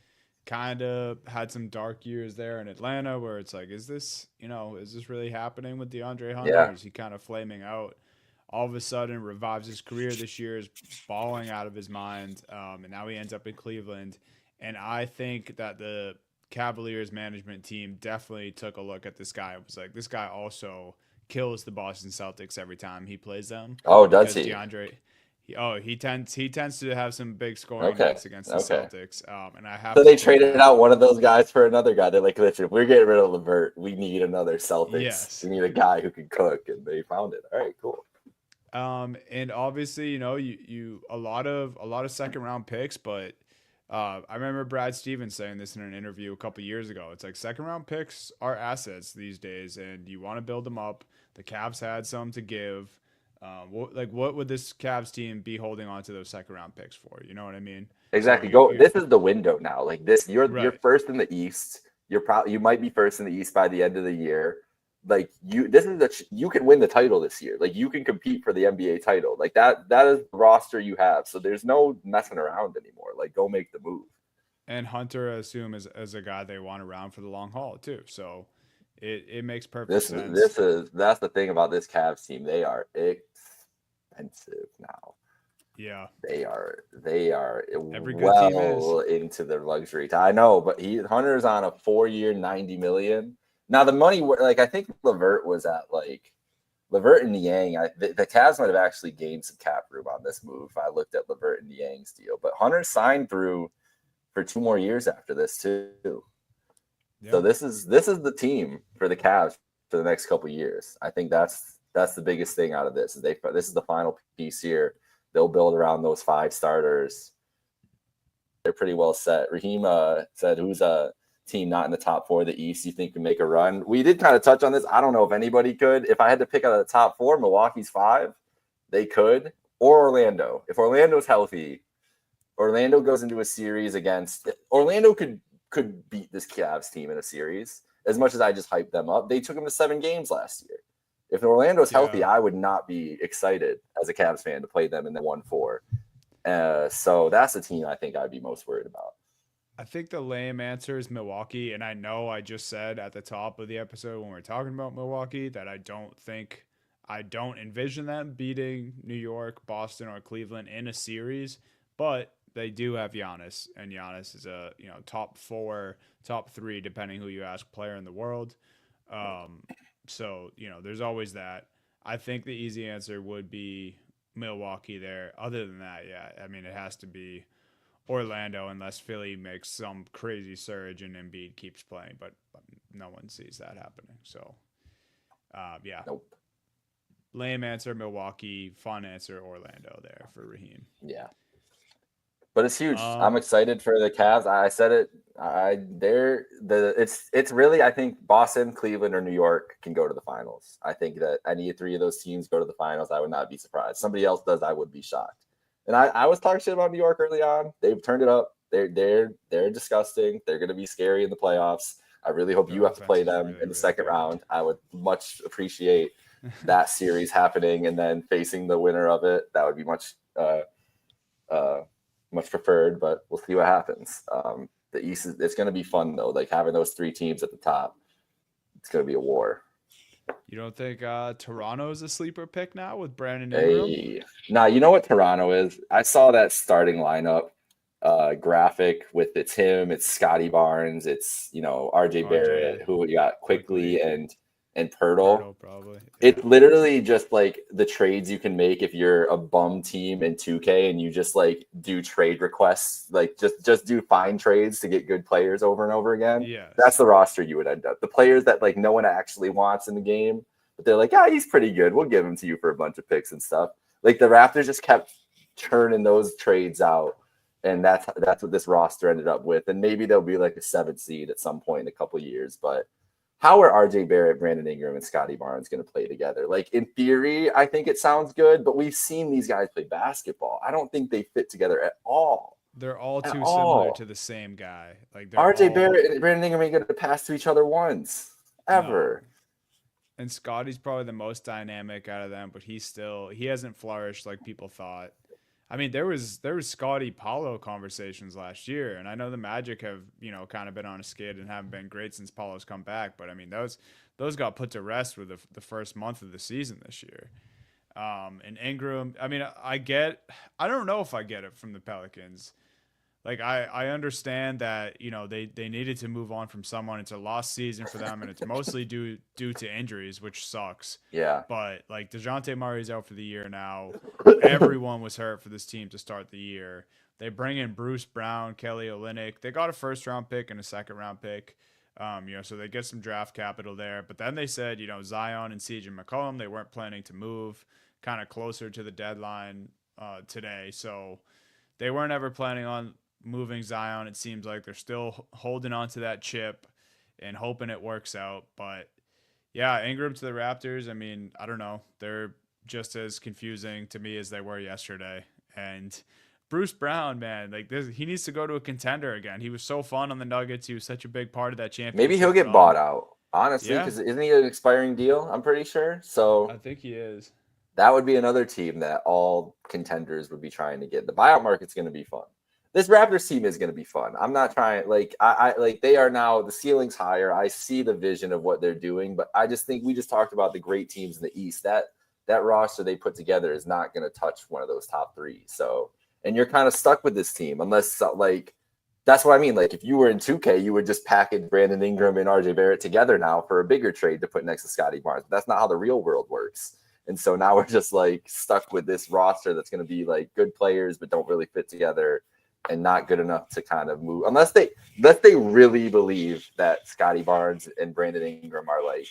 Kind of had some dark years there in Atlanta where it's like, is this really happening with DeAndre Hunter? Yeah. Or is he kind of flaming out? All of a sudden revives his career this year, is balling out of his mind. And now he ends up in Cleveland. And I think that the Cavaliers management team definitely took a look at this guy. It was like, this guy also kills the Boston Celtics every time he plays them. Oh, does he? He tends to have some big scoring Okay. nights against the Okay. Celtics. And I have So to they take traded that. out one of those guys for another guy. They're like, listen, if we're getting rid of Levert, we need another Celtics. Yes. We need a guy who can cook, and they found it. All right, cool. And obviously, you a lot of second round picks, but I remember Brad Stevens saying this in an interview a couple years ago. It's like second round picks are assets these days, and you want to build them up. The Cavs had some to give. What would this Cavs team be holding on to those second round picks for? You know what I mean? So Exactly. you This is the window now. Like this, you're right. first in the East. You might be first in the East by the end of the year. Like this is you can win the title this year. Like you can compete for the NBA title. Like that is the roster you have. So there's no messing around anymore. Like go make the move. And Hunter, I assume, is as a guy they want around for the long haul too. So it makes perfect sense. That's the thing about this Cavs team. They are expensive now. Yeah. They are Every good team is. well into their luxury. I know, but Hunter's on a 4-year, $90 million. Now the money, like I think Levert was at like Levert and Niang. The Cavs might have actually gained some cap room on this move. If I looked at Levert and Niang's deal, but Hunter signed through for 2 more years after this too. Yeah. So this is the team for the Cavs for the next couple of years. I think that's the biggest thing out of this. This is the final piece here. They'll build around those 5 starters. They're pretty well set. Raheem said, "Who's a team not in the top 4 of the East you think can make a run?" We did kind of touch on this. I don't know if anybody could. If I had to pick out of the top 4, Milwaukee's 5. They could, or Orlando. If Orlando's healthy, Orlando goes into a series against Orlando could beat this Cavs team in a series. As much as I just hyped them up, they took them to 7 games last year. If Orlando's healthy, I would not be excited as a Cavs fan to play them in the 1-4. So that's the team I think I'd be most worried about. I think the lame answer is Milwaukee, and I know I just said at the top of the episode when we were talking about Milwaukee that I don't envision them beating New York, Boston, or Cleveland in a series, but they do have Giannis, and Giannis is a top 4, top 3, depending who you ask, player in the world. So there's always that. I think the easy answer would be Milwaukee there. Other than that, yeah, I mean it has to be Orlando unless Philly makes some crazy surge and Embiid keeps playing, but no one sees that happening. So, yeah. Nope. Lame answer, Milwaukee. Fun answer, Orlando there for Raheem. Yeah. But it's huge. I'm excited for the Cavs. I said it. It's really, I think Boston, Cleveland, or New York can go to the finals. I think that any 3 of those teams go to the finals. I would not be surprised. Somebody else does, I would be shocked. And I was talking shit about New York early on. They've turned it up. They're disgusting. They're going to be scary in the playoffs. I really hope you have to play them in the second round. I would much appreciate that series happening and then facing the winner of it. That would be much preferred, but we'll see what happens. The East it's going to be fun though. Like having those 3 teams at the top, it's going to be a war. You don't think Toronto is a sleeper pick now with Brandon Ingram? Hey. Nah, you know what Toronto is? I saw that starting lineup graphic with it's him, it's Scotty Barnes, it's RJ Barrett, who you got quickly and Pirtle. Probably. Yeah. It's literally just like the trades you can make if you're a bum team in 2K and you just like do trade requests, like just do fine trades to get good players over and over again. Yeah, that's the roster you would end up. The players that like no one actually wants in the game, but they're like, he's pretty good. We'll give him to you for a bunch of picks and stuff. Like the Raptors just kept churning those trades out, and that's what this roster ended up with. And maybe they'll be like a 7th seed at some point in a couple of years, but. How are RJ Barrett, Brandon Ingram, and Scotty Barnes going to play together? Like in theory, I think it sounds good, but we've seen these guys play basketball. I don't think they fit together at all. They're all too similar to the same guy. Like RJ Barrett and Brandon Ingram ain't going to pass to each other once, ever. No. And Scotty's probably the most dynamic out of them, but he hasn't flourished like people thought. I mean, there was Scotty Paolo conversations last year, and I know the Magic have kind of been on a skid and haven't been great since Paolo's come back. But I mean, those got put to rest with the first month of the season this year. And Ingram, I mean, I don't know if I get it from the Pelicans. like I understand that, they needed to move on from someone. It's a lost season for them, and it's mostly due to injuries, which sucks. Yeah. But like DeJounte Murray's out for the year now. Everyone was hurt for this team to start the year. They bring in Bruce Brown, Kelly Olynyk. They got a first round pick and a second round pick. So they get some draft capital there. But then they said, Zion and CJ McCollum, they weren't planning to move kind of closer to the deadline today. So they weren't ever planning on moving Zion. It seems like they're still holding on to that chip and hoping it works out. But yeah, Ingram to the Raptors. I mean, I don't know. They're just as confusing to me as they were yesterday. And Bruce Brown, man, like this, he needs to go to a contender again. He was so fun on the Nuggets. He was such a big part of that Maybe championship he'll get run. bought out, honestly, Yeah, because isn't he an expiring deal? I'm pretty sure. So I think he is. that would be another team that all contenders would be trying to get. The buyout market's going to be fun. This Raptors team is going to be fun. I'm not trying I like they are now the ceiling's higher. I see the vision of what they're doing, but I just think we just talked about the great teams in the East. That roster they put together is not going to touch one of those top three. So, and you're kind of stuck with this team unless like that's what I mean. Like if you were in 2K, you would just package Brandon Ingram and RJ Barrett together now for a bigger trade to put next to Scotty Barnes. But that's not how the real world works. And so now we're just like stuck with this roster that's going to be like good players, but don't really fit together and not good enough to kind of move unless they really believe that Scotty Barnes and Brandon Ingram are like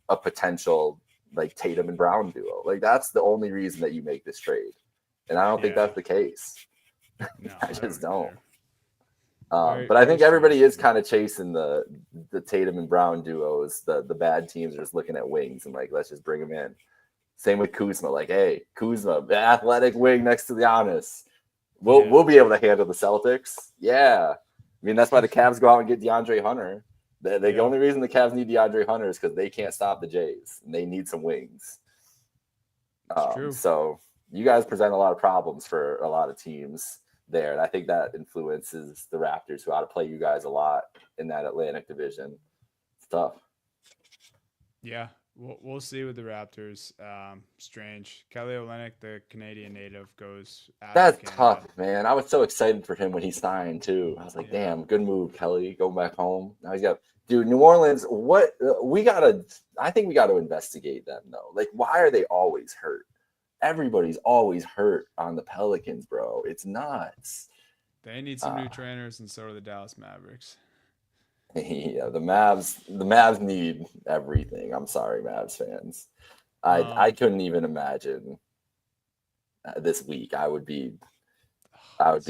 a potential like Tatum and Brown duo. Like that's the only reason that you make this trade. And I don't think that's the case. No, I just don't. Very, but I think everybody is strange. kind of chasing the Tatum and Brown duos. The bad teams are just looking at wings and like, let's just bring them in. Same with Kuzma. Like, hey, Kuzma, the athletic wing next to Giannis. We'll be able to handle the Celtics. Yeah. I mean, that's why the Cavs go out and get DeAndre Hunter. The only reason the Cavs need DeAndre Hunter is because they can't stop the Jays. And they need some wings. True. So you guys present a lot of problems for a lot of teams there. And I think that influences the Raptors, who ought to play you guys a lot in that Atlantic division. It's tough. Yeah. We'll see with the Raptors. Strange. Kelly Olynyk, the Canadian native, goes out That's of Canada. tough, man. I was so excited for him when he signed too. I was like, damn, good move, Kelly. Going back home. Now he's got New Orleans. What I think we gotta investigate them though. Like, why are they always hurt? Everybody's always hurt on the Pelicans, bro. It's nuts. They need some new trainers, and so do the Dallas Mavericks. Yeah, the Mavs need everything. I'm sorry, Mavs fans. I couldn't even imagine this week. I would be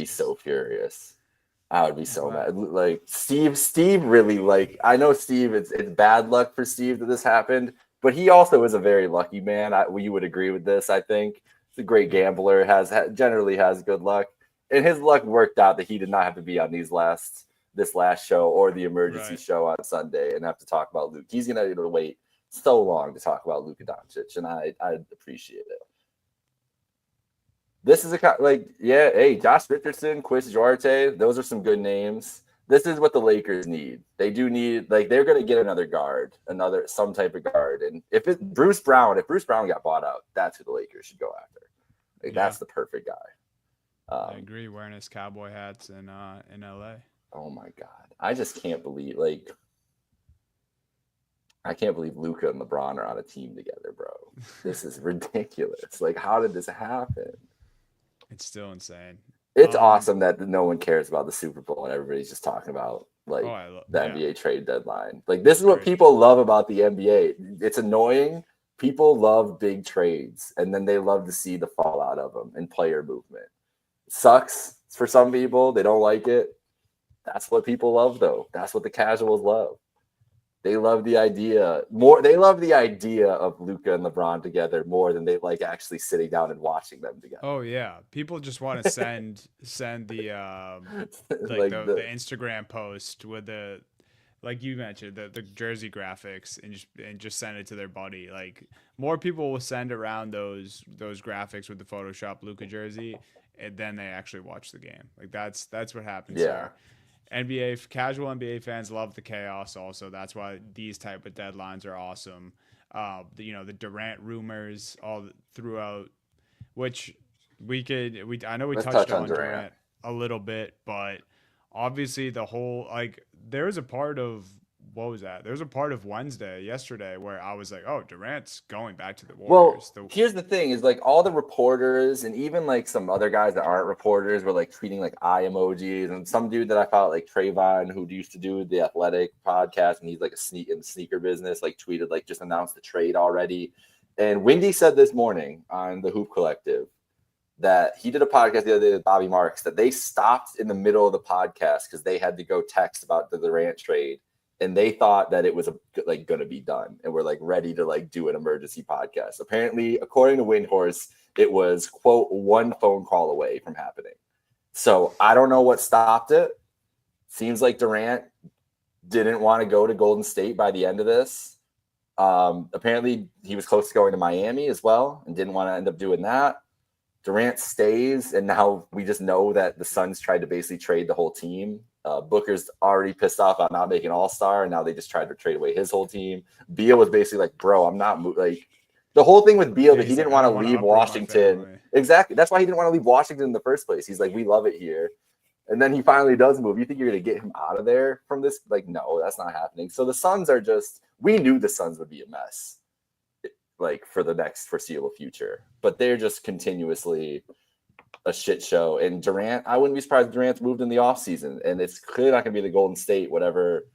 so furious. I would be so mad. Like Steve really like. I know Steve. It's bad luck for Steve that this happened, but he also is a very lucky man. You would agree with this. I think he's a great gambler. Generally has good luck, and his luck worked out that he did not have to be on this last show or the emergency show on Sunday and have to talk about Luke. He's gonna have to wait so long to talk about Luka Doncic, and I appreciate it. This is Josh Richardson, Chris Duarte, those are some good names. This is what the Lakers need. They do need, like, they're going to get another guard, some type of guard. And if Bruce Brown got bought out, that's who the Lakers should go after. That's the perfect guy. I agree. Wearing his cowboy hats in LA. Oh my God. I just can't believe, I can't believe Luka and LeBron are on a team together, bro. This is ridiculous. Like, how did this happen? It's still insane. It's awesome that no one cares about the Super Bowl and everybody's just talking about the NBA trade deadline. Like, this is what people love about the NBA. It's annoying. People love big trades, and then they love to see the fallout of them and player movement. It sucks for some people. They don't like it. That's what people love, though. That's what the casuals love. They love the idea more. They love the idea of Luka and LeBron together more than they like actually sitting down and watching them together. Oh yeah, people just want to send the the Instagram post with the, like you mentioned, the jersey graphics and just send it to their buddy. Like, more people will send around those graphics with the Photoshop Luka jersey, and then they actually watch the game. Like, that's what happens here. Casual NBA fans love the chaos also. That's why these type of deadlines are awesome. The Durant rumors all throughout, which I know we touched on Durant. a little bit, but obviously the whole like there's a part of what was that? There's a part of yesterday where I was like, oh, Durant's going back to the Well, Warriors. The here's the thing: is like all the reporters and even like some other guys that aren't reporters were like tweeting like eye emojis, and some dude that I followed like Trayvon, who used to do the Athletic podcast, and he's like in the sneaker business, like tweeted like just announced the trade already. And Windy said this morning on the Hoop Collective that he did a podcast the other day with Bobby Marks that they stopped in the middle of the podcast because they had to go text about the Durant trade, and they thought that it was like going to be done and we're like ready to like do an emergency podcast. Apparently, according to Windhorse, it was quote one phone call away from happening. So I don't know what stopped it. Seems like Durant didn't want to go to Golden State by the end of this. Apparently he was close to going to Miami as well and didn't want to end up doing that. Durant stays, and now we just know that the Suns tried to basically trade the whole team. Booker's already pissed off about not making All-Star, and now they just tried to trade away his whole team. Beal was basically like, bro, I'm not like the whole thing with Beal, that he didn't want to leave Washington. Exactly. That's why he didn't want to leave Washington in the first place. He's like, we love it here. And then he finally does move. You think you're going to get him out of there from this? Like, no, that's not happening. So the Suns are just, we knew the Suns would be a mess, like for the next foreseeable future, but they're just continuously a shit show. And Durant, I wouldn't be surprised if Durant's moved in the offseason, and it's clearly not going to be the Golden State, whatever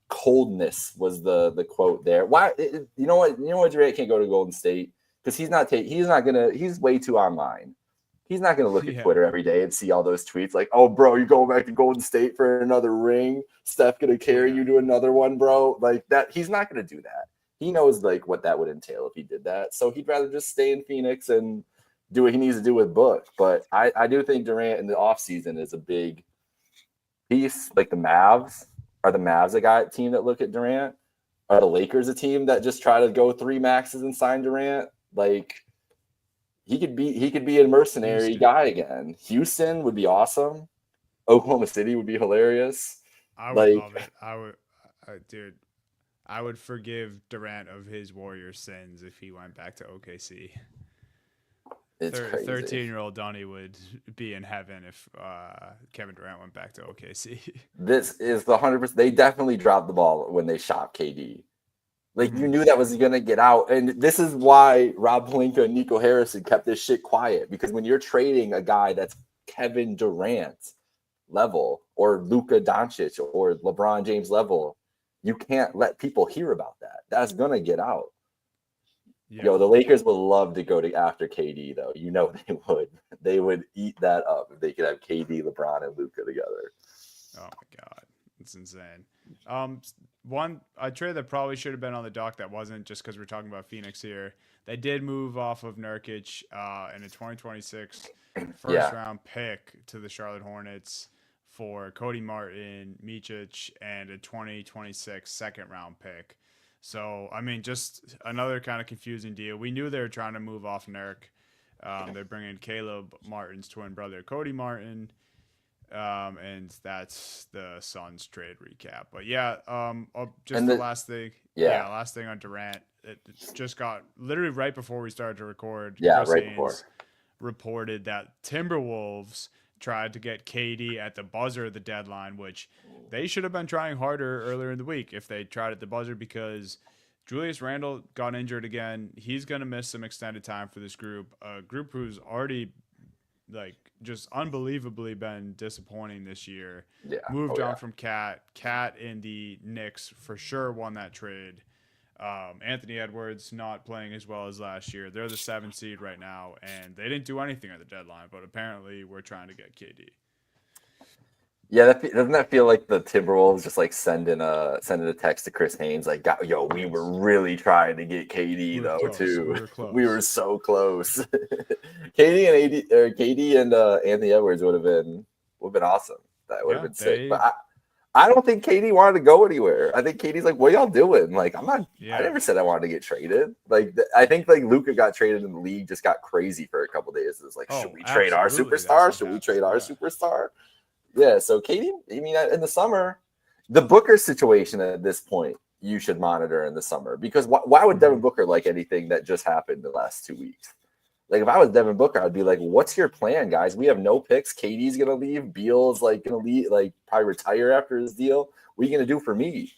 coldness was the quote there. Why? You know what? Durant can't go to Golden State because he's way too online. He's not going to look at Twitter every day and see all those tweets like, oh, bro, you're going back to Golden State for another ring. Steph going to carry you to another one, bro. Like that. He's not going to do that. He knows like what that would entail if he did that. So he'd rather just stay in Phoenix and do what he needs to do with Book. But I do think Durant in the offseason is a big piece. Like the Mavs, are the Mavs a team that look at Durant? Are the Lakers a team that just try to go 3 maxes and sign Durant? Like he could be a mercenary guy again. Houston would be awesome. Oklahoma City would be hilarious. I would love it. Dude, I would forgive Durant of his Warrior sins if he went back to OKC. It's crazy. 13-year-old Donnie would be in heaven if Kevin Durant went back to OKC. This is the 100%. They definitely dropped the ball when they shot KD. Like, you knew that was going to get out. And this is why Rob Pelinka and Nico Harrison kept this shit quiet. Because when you're trading a guy that's Kevin Durant level or Luka Doncic or LeBron James level, you can't let people hear about that. That's going to get out. Yeah. The Lakers would love to go after KD, though. You know they would. They would eat that up if they could have KD, LeBron, and Luka together. Oh, my God. It's insane. A trade that probably should have been on the dock that wasn't, just because we're talking about Phoenix here. They did move off of Nurkic in a 2026 first-round pick to the Charlotte Hornets for Cody Martin, Micic, and a 2026 second-round pick. So, I mean, just another kind of confusing deal. We knew they were trying to move off Nurk. They're bringing Caleb Martin's twin brother, Cody Martin. And that's the Suns trade recap. But yeah, last thing. Yeah, last thing on Durant. It just got literally right before we started to record. Yeah, Chris Haynes before. Reported that Timberwolves tried to get KD at the buzzer of the deadline, which they should have been trying harder earlier in the week if they tried at the buzzer, because Julius Randle got injured again. He's going to miss some extended time for this group, a group who's already just unbelievably been disappointing this year. Yeah. Moved on from Cat in the Knicks for sure won that trade. Anthony Edwards not playing as well as last year. They're the 7th seed right now, and they didn't do anything at the deadline, but apparently we're trying to get KD. Yeah, doesn't that feel like the Timberwolves just like sending a text to Chris Haynes like, yo, we were really trying to get KD too. We were so close. KD and Anthony Edwards would have been awesome. That would have been sick. But I don't think KD wanted to go anywhere. I think KD's like, what are y'all doing? Like, I'm not. Yeah. I never said I wanted to get traded. Like, I think like Luka got traded and the league just got crazy for a couple days. It was like, should we trade our superstar? Should we trade our superstar? Yeah. So KD, I mean, in the summer, the Booker situation at this point, you should monitor in the summer, because why would Devin Booker like anything that just happened the last 2 weeks? Like if I was Devin Booker, I'd be like, "What's your plan, guys? We have no picks. KD's gonna leave. Beal's like gonna leave, like probably retire after his deal. What are you gonna do for me?"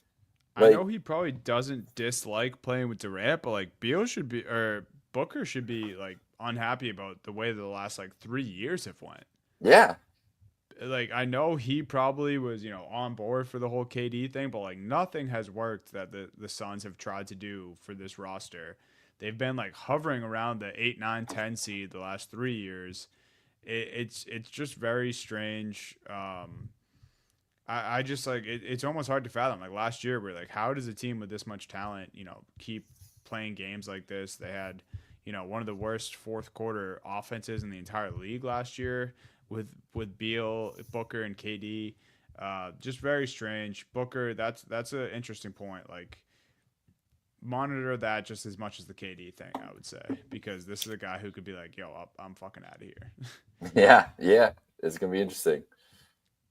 I Like, know he probably doesn't dislike playing with Durant, but like Beal should be or Booker should be like unhappy about the way the last like 3 years have went. yeah, Like I know he probably was, on board for the whole KD thing, but like nothing has worked that the Suns have tried to do for this roster. They've been like hovering around the 8, 9, 10 seed the last 3 years. It's just very strange. I just like it's almost hard to fathom. Like last year, we're like, how does a team with this much talent, keep playing games like this? They had, one of the worst fourth quarter offenses in the entire league last year with Beal, Booker, and KD. Just very strange. Booker, that's an interesting point. Like monitor that just as much as the KD thing, I would say, because this is a guy who could be like, yo, I'm fucking out of here. yeah. It's gonna be interesting.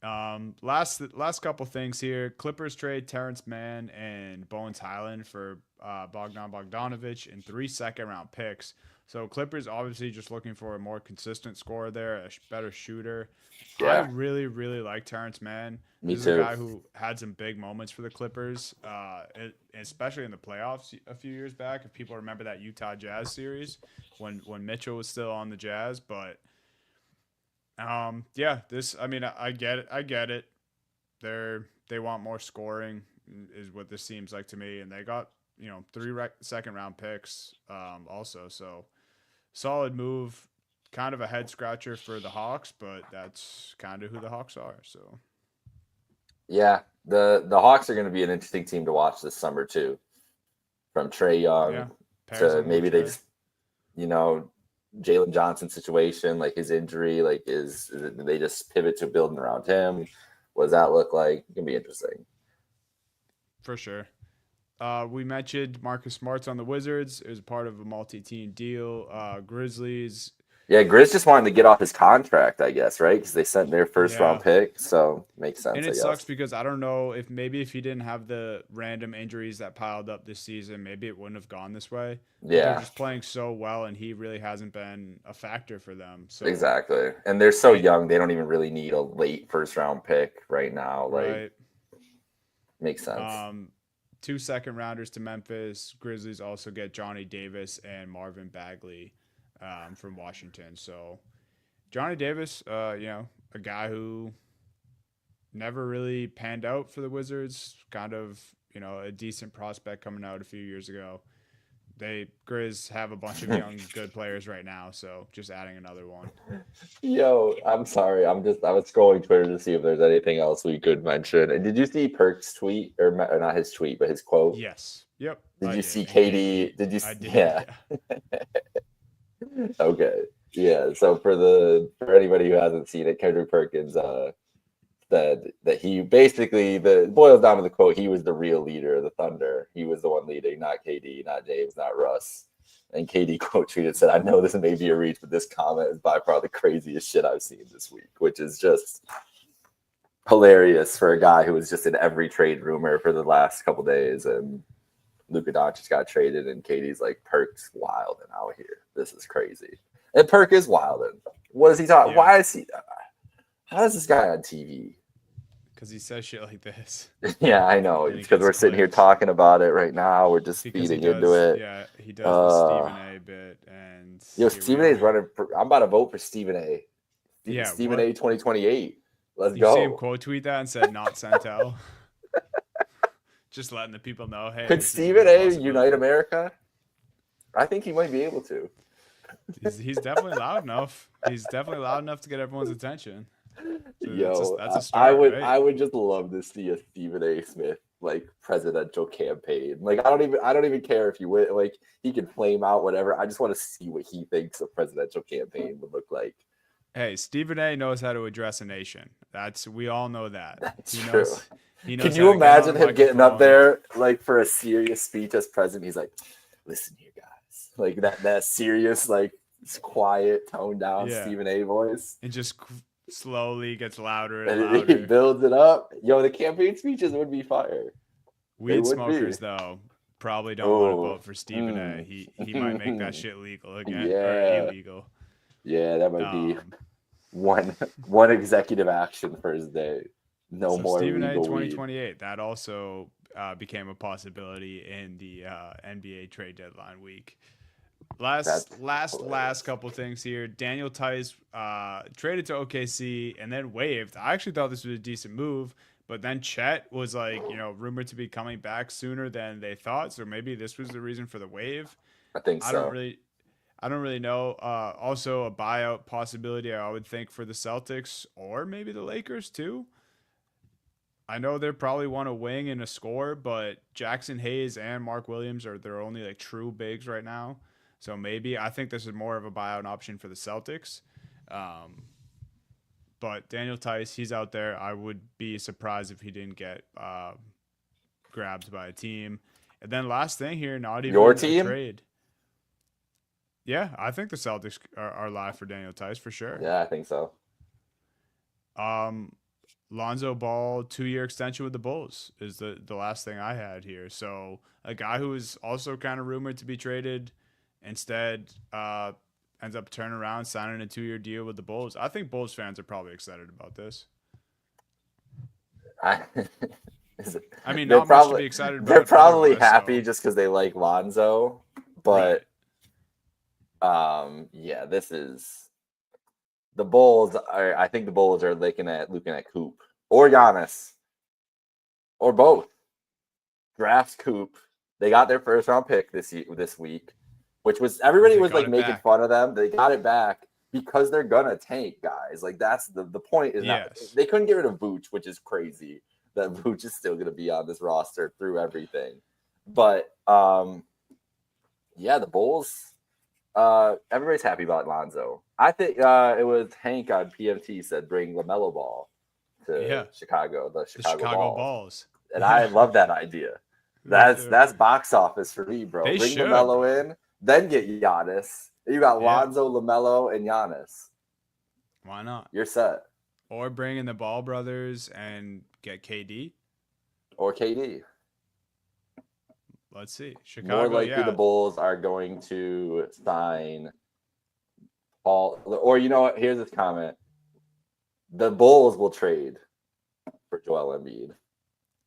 Last couple things here. Clippers trade Terrence Mann and Bones Highland for Bogdan Bogdanovic and 3 second-round picks. So Clippers obviously just looking for a more consistent scorer there, a better shooter. I Yeah, really, really like Terrence Mann. me This is a too. guy who had some big moments for the Clippers, especially in the playoffs a few years back. If people remember that Utah Jazz series when Mitchell was still on the Jazz, but yeah, I mean, I get it. I get it. They want more scoring is what this seems like to me, and they got 3 second round picks also. So solid move, kind of a head scratcher for the Hawks, but that's kind of who the Hawks are. So Yeah, the Hawks are gonna be an interesting team to watch this summer too. From Trae yeah, Young pairs to them with maybe they Trey. just, you know, Jalen Johnson situation, like his injury, like they just pivot to building around him? What does that look like? It can be interesting. For sure. We mentioned Marcus Smart's on the Wizards. It was part of a multi-team deal. Grizzlies. Yeah, Grizz just wanted to get off his contract, I guess, right? Because they sent their first round Yeah. pick, so makes And sense, I it sucks guess. because I don't know if he didn't have the random injuries that piled up this season, maybe it wouldn't have gone this way. But they're Yeah, just playing so well, and he really hasn't been a factor for them. So, exactly. And they're so and, young; they don't even really need a late first round pick right now. Like, right. makes sense. Um, 2 second rounders to Memphis. Grizzlies also get Johnny Davis and Marvin Bagley from Washington. So Johnny Davis, a guy who never really panned out for the Wizards. Kind of, a decent prospect coming out a few years ago. Grizz have a bunch of young, good players right now, so just adding another one. Yo, I'm sorry. I was scrolling Twitter to see if there's anything else we could mention. And did you see Perk's tweet or not his tweet, but his quote? Yes. Yep. Did I you did. see And KD? Did you? I did. Yeah. Yeah. Okay. Yeah. So for anybody who hasn't seen it, Kendrick Perkins said that he basically the boils down to the quote. He was the real leader of the Thunder. He was the one leading, not KD, not James, not Russ. And KD quote tweeted said, "I know this may be a reach, but this comment is by far the craziest shit I've seen this week," which is just hilarious for a guy who was just in every trade rumor for the last couple days. And Luka Doncic got traded, and KD's like, "Perk's wilding out here. This is crazy." And Perk is wilding. What is he talking? Yeah. Why is he? How is this guy on TV? Because he says shit like this. Yeah, I know. And It's he because gets we're sitting here clips. talking about it right now. We're just Because he feeding does, into it. yeah, he does the Stephen A bit, and Yo, here we Stephen A is are. running. I'm about to vote for Stephen A. Yeah, Stephen what? A. 2028. Let's You see him go. quote tweet that and said not Santel. Just letting the people know, hey, Could this is Stephen real A. possibility. unite America? I think he might be able to. He's definitely loud enough. He's definitely loud enough to get everyone's attention. So Yo, that's a I start, would right? I would just love to see a Stephen A. Smith like presidential campaign. Like I don't even care if you win. Like he can flame out whatever. I just want to see what he thinks a presidential campaign would look like. Hey, Stephen A. knows how to address a nation. We all know that. That's He true. knows. He knows Can how you to get on imagine a him getting up microphone. there like for a serious speech as president? He's like, "Listen here, guys." Like that serious, like quiet, toned down Yeah. Stephen A. voice. and just slowly gets louder and And he louder. builds it up. Yo, the campaign speeches would be fire. Weed would be. smokers, though, Probably don't want to Oh, vote for Stephen A. He might make that shit legal again or yeah, illegal. yeah, that might be Um, one executive action for his day. No so more Stephen A. legal weed. 2028 that also became a possibility in the NBA trade deadline week. That's Last hilarious. couple things here. Daniel Tice traded to OKC and then waived. I actually thought this was a decent move, but then Chet was like, rumored to be coming back sooner than they thought. So maybe this was the reason for the waive. I think I don't so. really I don't really know. Also a buyout possibility I would think for the Celtics or maybe the Lakers too. I know they probably want a wing and a score, but Jackson Hayes and Mark Williams are their only like true bigs right now. So maybe I think this is more of a buyout option for the Celtics. Um, but Daniel Tice, he's out there. I would be surprised if he didn't get grabbed by a team. And then last thing here, not Your even a team? trade. Yeah, I think the Celtics are live for Daniel Tice for sure. Yeah, I think so. Um, Lonzo Ball 2-year extension with the Bulls is the last thing I had here. So a guy who is also kind of rumored to be traded, instead ends up turning around signing a 2-year deal with the Bulls. I think Bulls fans are probably excited about this. I, I mean, they're not much to probably be excited about. they're probably otherwise, happy so. just because they like Lonzo, but yeah, this is the Bulls. I think the Bulls are looking at Coop or Giannis or both. Drafts Coop. They got their first round pick this week, which was everybody was like making fun of them. They got it back because they're gonna tank, guys. Like that's the point is not they couldn't get rid of Vooch, which is crazy. That Vooch is still gonna be on this roster through everything. But yeah, the Bulls. Everybody's happy about Lonzo. I think it was Hank on PMT said bring LaMelo Ball to Chicago, the Chicago Bulls. And I love that idea. That's box office for me, bro. Bring LaMelo in, then get Giannis. You got Lonzo, LaMelo, and Giannis. Why not? You're set. Or bring in the Ball brothers and get KD. Or KD. Let's see. Chicago, more likely the Bulls are going to sign Paul. Or you know what? Here's this comment. The Bulls will trade for Joel Embiid.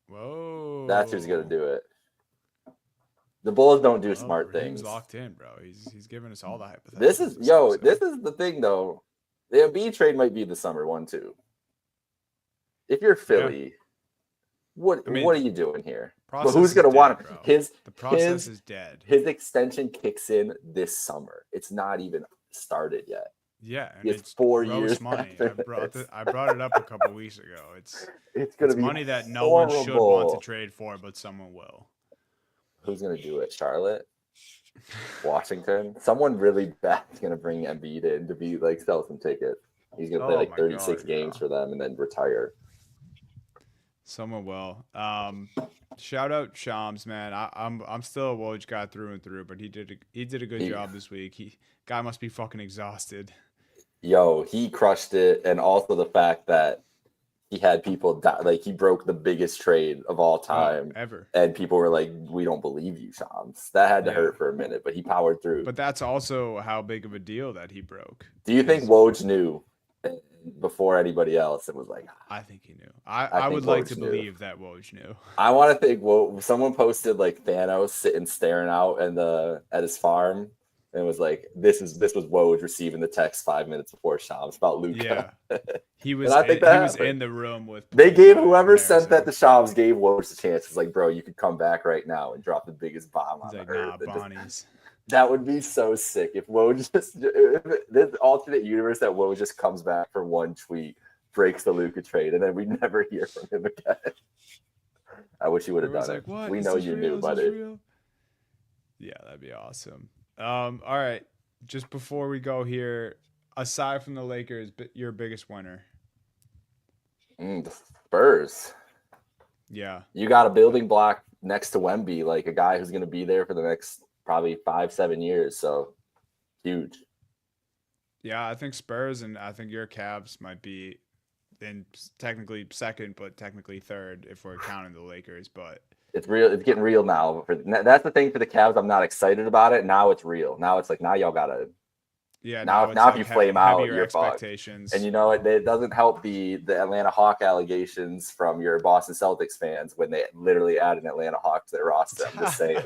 Whoa. That's who's going to do it. The Bulls don't do smart things. He's locked in, bro. He's giving us all the hypotheticals. This is the thing, though. The Embiid trade might be the summer one, too. If you're Philly, what are you doing here? But who's going to want him? The process is dead. His extension kicks in this summer. It's not even started yet. Yeah, and it's 4 years. Money. I brought it up a couple weeks ago. It's going to be money that no one should want to trade for, but someone will. Who's going to do it? Charlotte? Washington? Someone really bad is going to bring Embiid in to be like sell some tickets. He's going to play like 36 games for them and then retire. Someone will. Shout out Shams, man. I'm still a Woj guy through and through, but he did a good job this week. Guy must be fucking exhausted. Yo, he crushed it, and also the fact that he had people die, like he broke the biggest trade of all time ever, and people were like, "We don't believe you, Shams." That had to hurt for a minute, but he powered through. But that's also how big of a deal that he broke. Do you think Woj knew before anybody else? It was like, I think he knew. I would like to believe that Woj knew. I want to think. Well, someone posted like Thanos sitting staring out at his farm, and it was like, this was Woj receiving the text 5 minutes before Shams about Luka. Yeah, he was. I think he was in the room with. They gave whoever sent that to Shams gave Woj a chance. It's like, bro, you could come back right now and drop the biggest bomb on the earth. Bonnie's. That would be so sick if Woj just this alternate universe that Woj just comes back for one tweet, breaks the Luka trade, and then we never hear from him again. I wish he would have done it. What? We know you knew, buddy. Yeah, that'd be awesome. All right. Just before we go here, aside from the Lakers, your biggest winner? The Spurs. Yeah. You got a building block next to Wemby, like a guy who's going to be there for the next probably 5-7 years. So huge. Yeah, I think Spurs and I think your Cavs might be in technically second, but technically third if we're counting the Lakers. But it's real. It's getting real now. That's the thing for the Cavs. I'm not excited about it. Now it's real. Now it's like now y'all gotta. yeah, Now it's now if like you flame out, heavier you're fucked. expectations. And you know it doesn't help the Atlanta Hawk allegations from your Boston Celtics fans when they literally add an Atlanta Hawk to their roster. I'm just saying.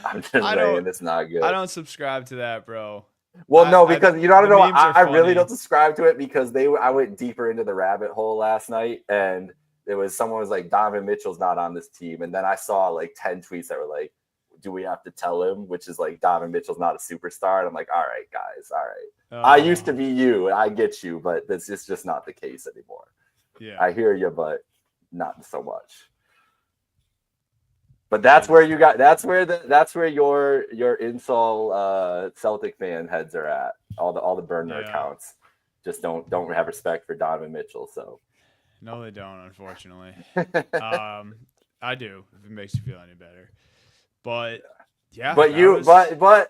I'm just saying it's not good. I don't subscribe to that, bro. Well, no, because you don't know. I really funny. don't subscribe to it because I went deeper into the rabbit hole last night, and someone was like, Donovan Mitchell's not on this team, and then I saw like 10 tweets that were like, do we have to tell him? Which is like Donovan Mitchell's not a superstar, and I'm like, all right, guys, all right. I used to be you, and I get you, but that's just not the case anymore. Yeah, I hear you, but not so much. But that's where you got. That's where your insult Celtic fan heads are at. All the burner accounts just don't have respect for Donovan Mitchell. So no, they don't. Unfortunately, I do. If it makes you feel any better, but yeah. But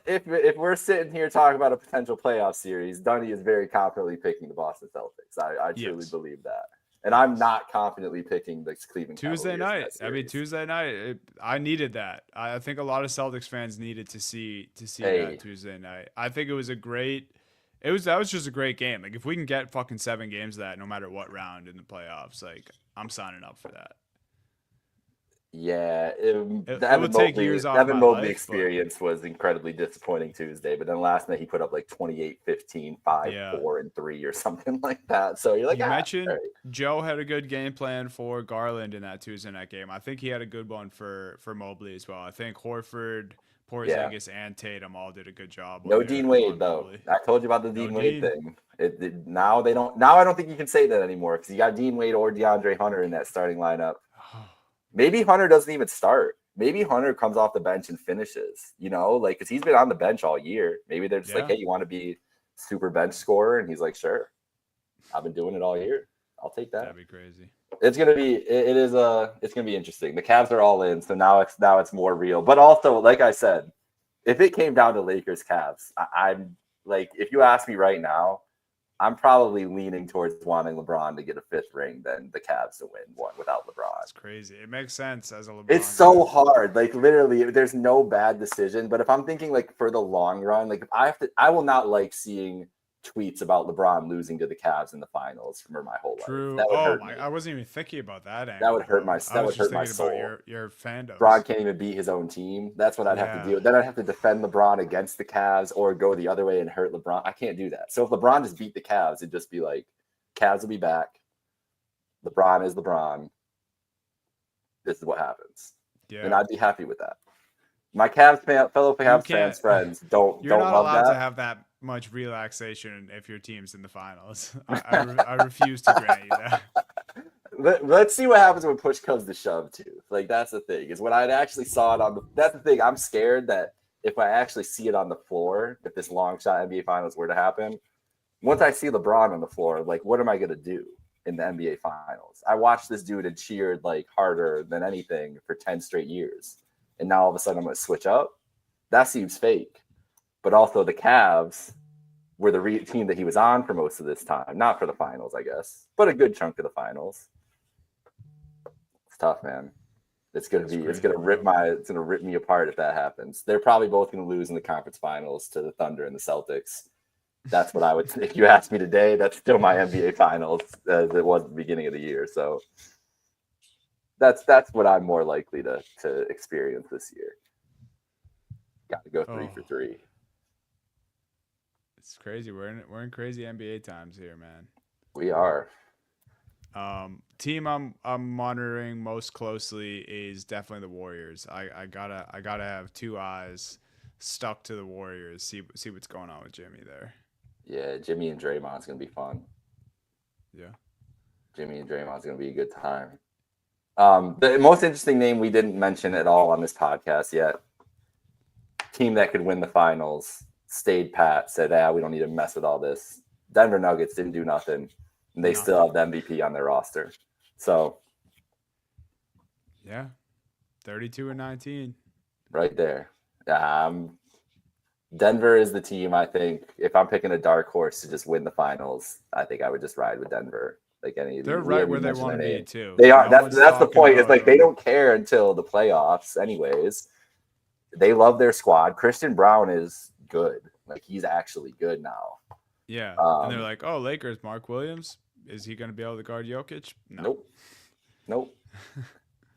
if we're sitting here talking about a potential playoff series, Dunny is very confidently picking the Boston Celtics. I truly believe that. And I'm not confidently picking the Cleveland Tuesday night. I mean, Tuesday night. I needed that. I think a lot of Celtics fans needed to see that Tuesday night. I think it was a great. That was just a great game. Like if we can get fucking 7 games of that, no matter what round in the playoffs, like I'm signing up for that. Yeah, the Evan Mobley experience was incredibly disappointing Tuesday, but then last night he put up like 28, 15, 5, 4, and 3 or something like that. So you're like, you mentioned Joe had a good game plan for Garland in that Tuesday night game. I think he had a good one for Mobley as well. I think Horford, Porzingis, and Tatum all did a good job. No Dean Wade though. Mobley. I told you about the Dean Wade thing. Now I don't think you can say that anymore because you got Dean Wade or DeAndre Hunter in that starting lineup. Maybe Hunter doesn't even start. Maybe Hunter comes off the bench and finishes, like, because he's been on the bench all year. Maybe they're just like, hey, you want to be super bench scorer? And he's like, sure. I've been doing it all year. I'll take that. That'd be crazy. It's going to be, it's going to be interesting. The Cavs are all in. So now it's more real. But also, like I said, if it came down to Lakers Cavs, I'm like, if you ask me right now, I'm probably leaning towards wanting LeBron to get a 5th ring than the Cavs to win one without LeBron. It's crazy. It makes sense as a LeBron. It's so hard. Like literally, there's no bad decision. But if I'm thinking like for the long run, like if I will not like seeing tweets about LeBron losing to the Cavs in the finals for my whole life. That would hurt me. I wasn't even thinking about that angle. That would hurt my soul. About your fandom. LeBron can't even beat his own team. That's what I'd have to do. Then I'd have to defend LeBron against the Cavs or go the other way and hurt LeBron. I can't do that. So if LeBron just beat the Cavs, it'd just be like, Cavs will be back. LeBron is LeBron. This is what happens. Yeah. And I'd be happy with that. My fellow Cavs fans, friends, don't love that. You're not allowed to have that much relaxation if your team's in the finals. I refuse to grant you that. Let's see what happens when push comes to shove too. Like that's the thing is when I actually saw it that's the thing. I'm scared that if I actually see it on the floor, if this long shot NBA finals were to happen, once I see LeBron on the floor, like what am I going to do in the NBA finals? I watched this dude and cheered like harder than anything for 10 straight years. And now all of a sudden I'm going to switch up. That seems fake. But also the Cavs were the team that he was on for most of this time. Not for the finals, I guess, but a good chunk of the finals. It's tough, man. It's going to rip me apart if that happens. They're probably both going to lose in the conference finals to the Thunder and the Celtics. That's what I would, if you ask me today, that's still my NBA finals as it was at the beginning of the year. So that's what I'm more likely to experience this year. Got to go 3 for 3. It's crazy. We're in crazy NBA times here, man. We are. Team I'm monitoring most closely is definitely the Warriors. I gotta have 2 eyes stuck to the Warriors. See what's going on with Jimmy there. Yeah, Jimmy and Draymond's gonna be fun. Yeah, Jimmy and Draymond's gonna be a good time. The most interesting name we didn't mention at all on this podcast yet. Team that could win the finals stayed pat. Said, we don't need to mess with all this. Denver Nuggets didn't do nothing. And they still have the MVP on their roster. So, yeah, 32-19. Right there. Denver is the team, I think. If I'm picking a dark horse to just win the finals, I think I would just ride with Denver. Like any, They're we right already where they mentioned want to their be name. too. They are. No That's one's that's the talking point. It's about like they them. don't care until the playoffs, anyways. They love their squad. Christian Brown is good. Like he's actually good now. Yeah, and they're like, oh, Lakers, Mark Williams, is he going to be able to guard Jokic? No. Nope. Nope.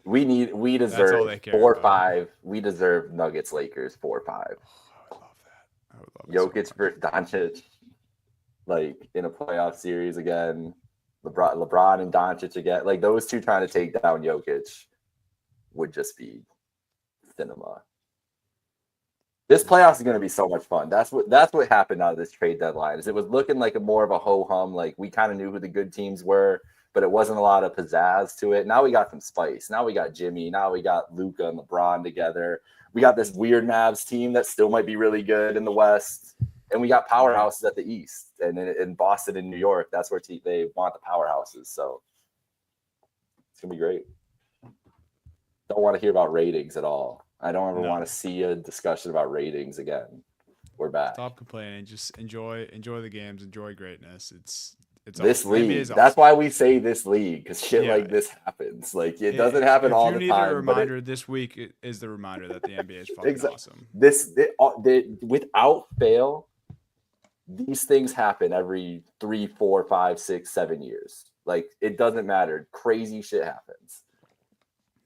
We That's all deserve they care 4-5. about. We deserve Nuggets Lakers 4-5. Oh, I would love that. I would love it so Jokic much. versus Doncic, like in a playoff series again. LeBron and Doncic again. Like those two trying to take down Jokic would just be cinema. This playoffs is going to be so much fun. That's what happened out of this trade deadline. Is it was looking like a more of a ho hum. Like we kind of knew who the good teams were, but it wasn't a lot of pizzazz to it. Now we got some spice. Now we got Jimmy. Now we got Luka and LeBron together. We got this weird Mavs team that still might be really good in the West, and we got powerhouses at the East. And in Boston and New York, that's where they want the powerhouses. So it's gonna be great. Don't want to hear about ratings at all. I don't ever want to see a discussion about ratings again. We're back. Stop complaining. Just enjoy the games. Enjoy greatness. It's this awesome. league. Awesome. That's why we say this league, because shit like this happens. Like it doesn't happen all the time. If you need a reminder, this week is the reminder that the NBA is fucking awesome. Without fail, these things happen every 3, 4, 5, 6, 7 years. Like it doesn't matter. Crazy shit happens.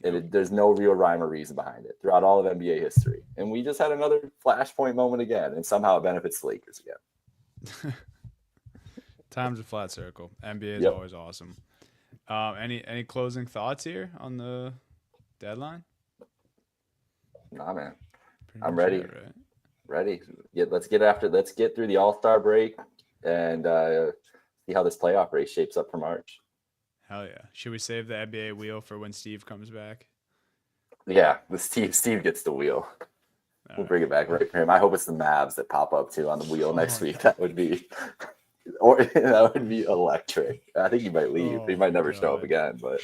And there's no real rhyme or reason behind it throughout all of NBA history. And we just had another flashpoint moment again, and somehow it benefits the Lakers again. Time's a flat circle. NBA is always awesome. Any closing thoughts here on the deadline? Nah, man. I'm ready. Right? Ready. Let's get through the All-Star break and see how this playoff race shapes up for March. Hell yeah. Should we save the NBA wheel for when Steve comes back? Yeah, Steve gets the wheel. We'll bring it back right for him. I hope it's the Mavs that pop up too on the wheel next week. That would be electric. I think he might leave. He might never show up again, but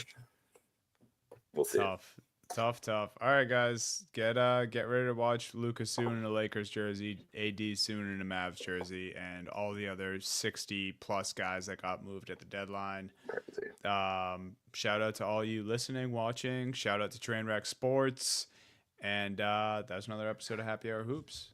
we'll see. Tough. All right, guys, get ready to watch Luka soon in a Lakers jersey, AD soon in a Mavs jersey, and all the other 60+ guys that got moved at the deadline. Crazy. Shout out to all you listening, watching. Shout out to Trainwreck Sports, and that's another episode of Happy Hour Hoops.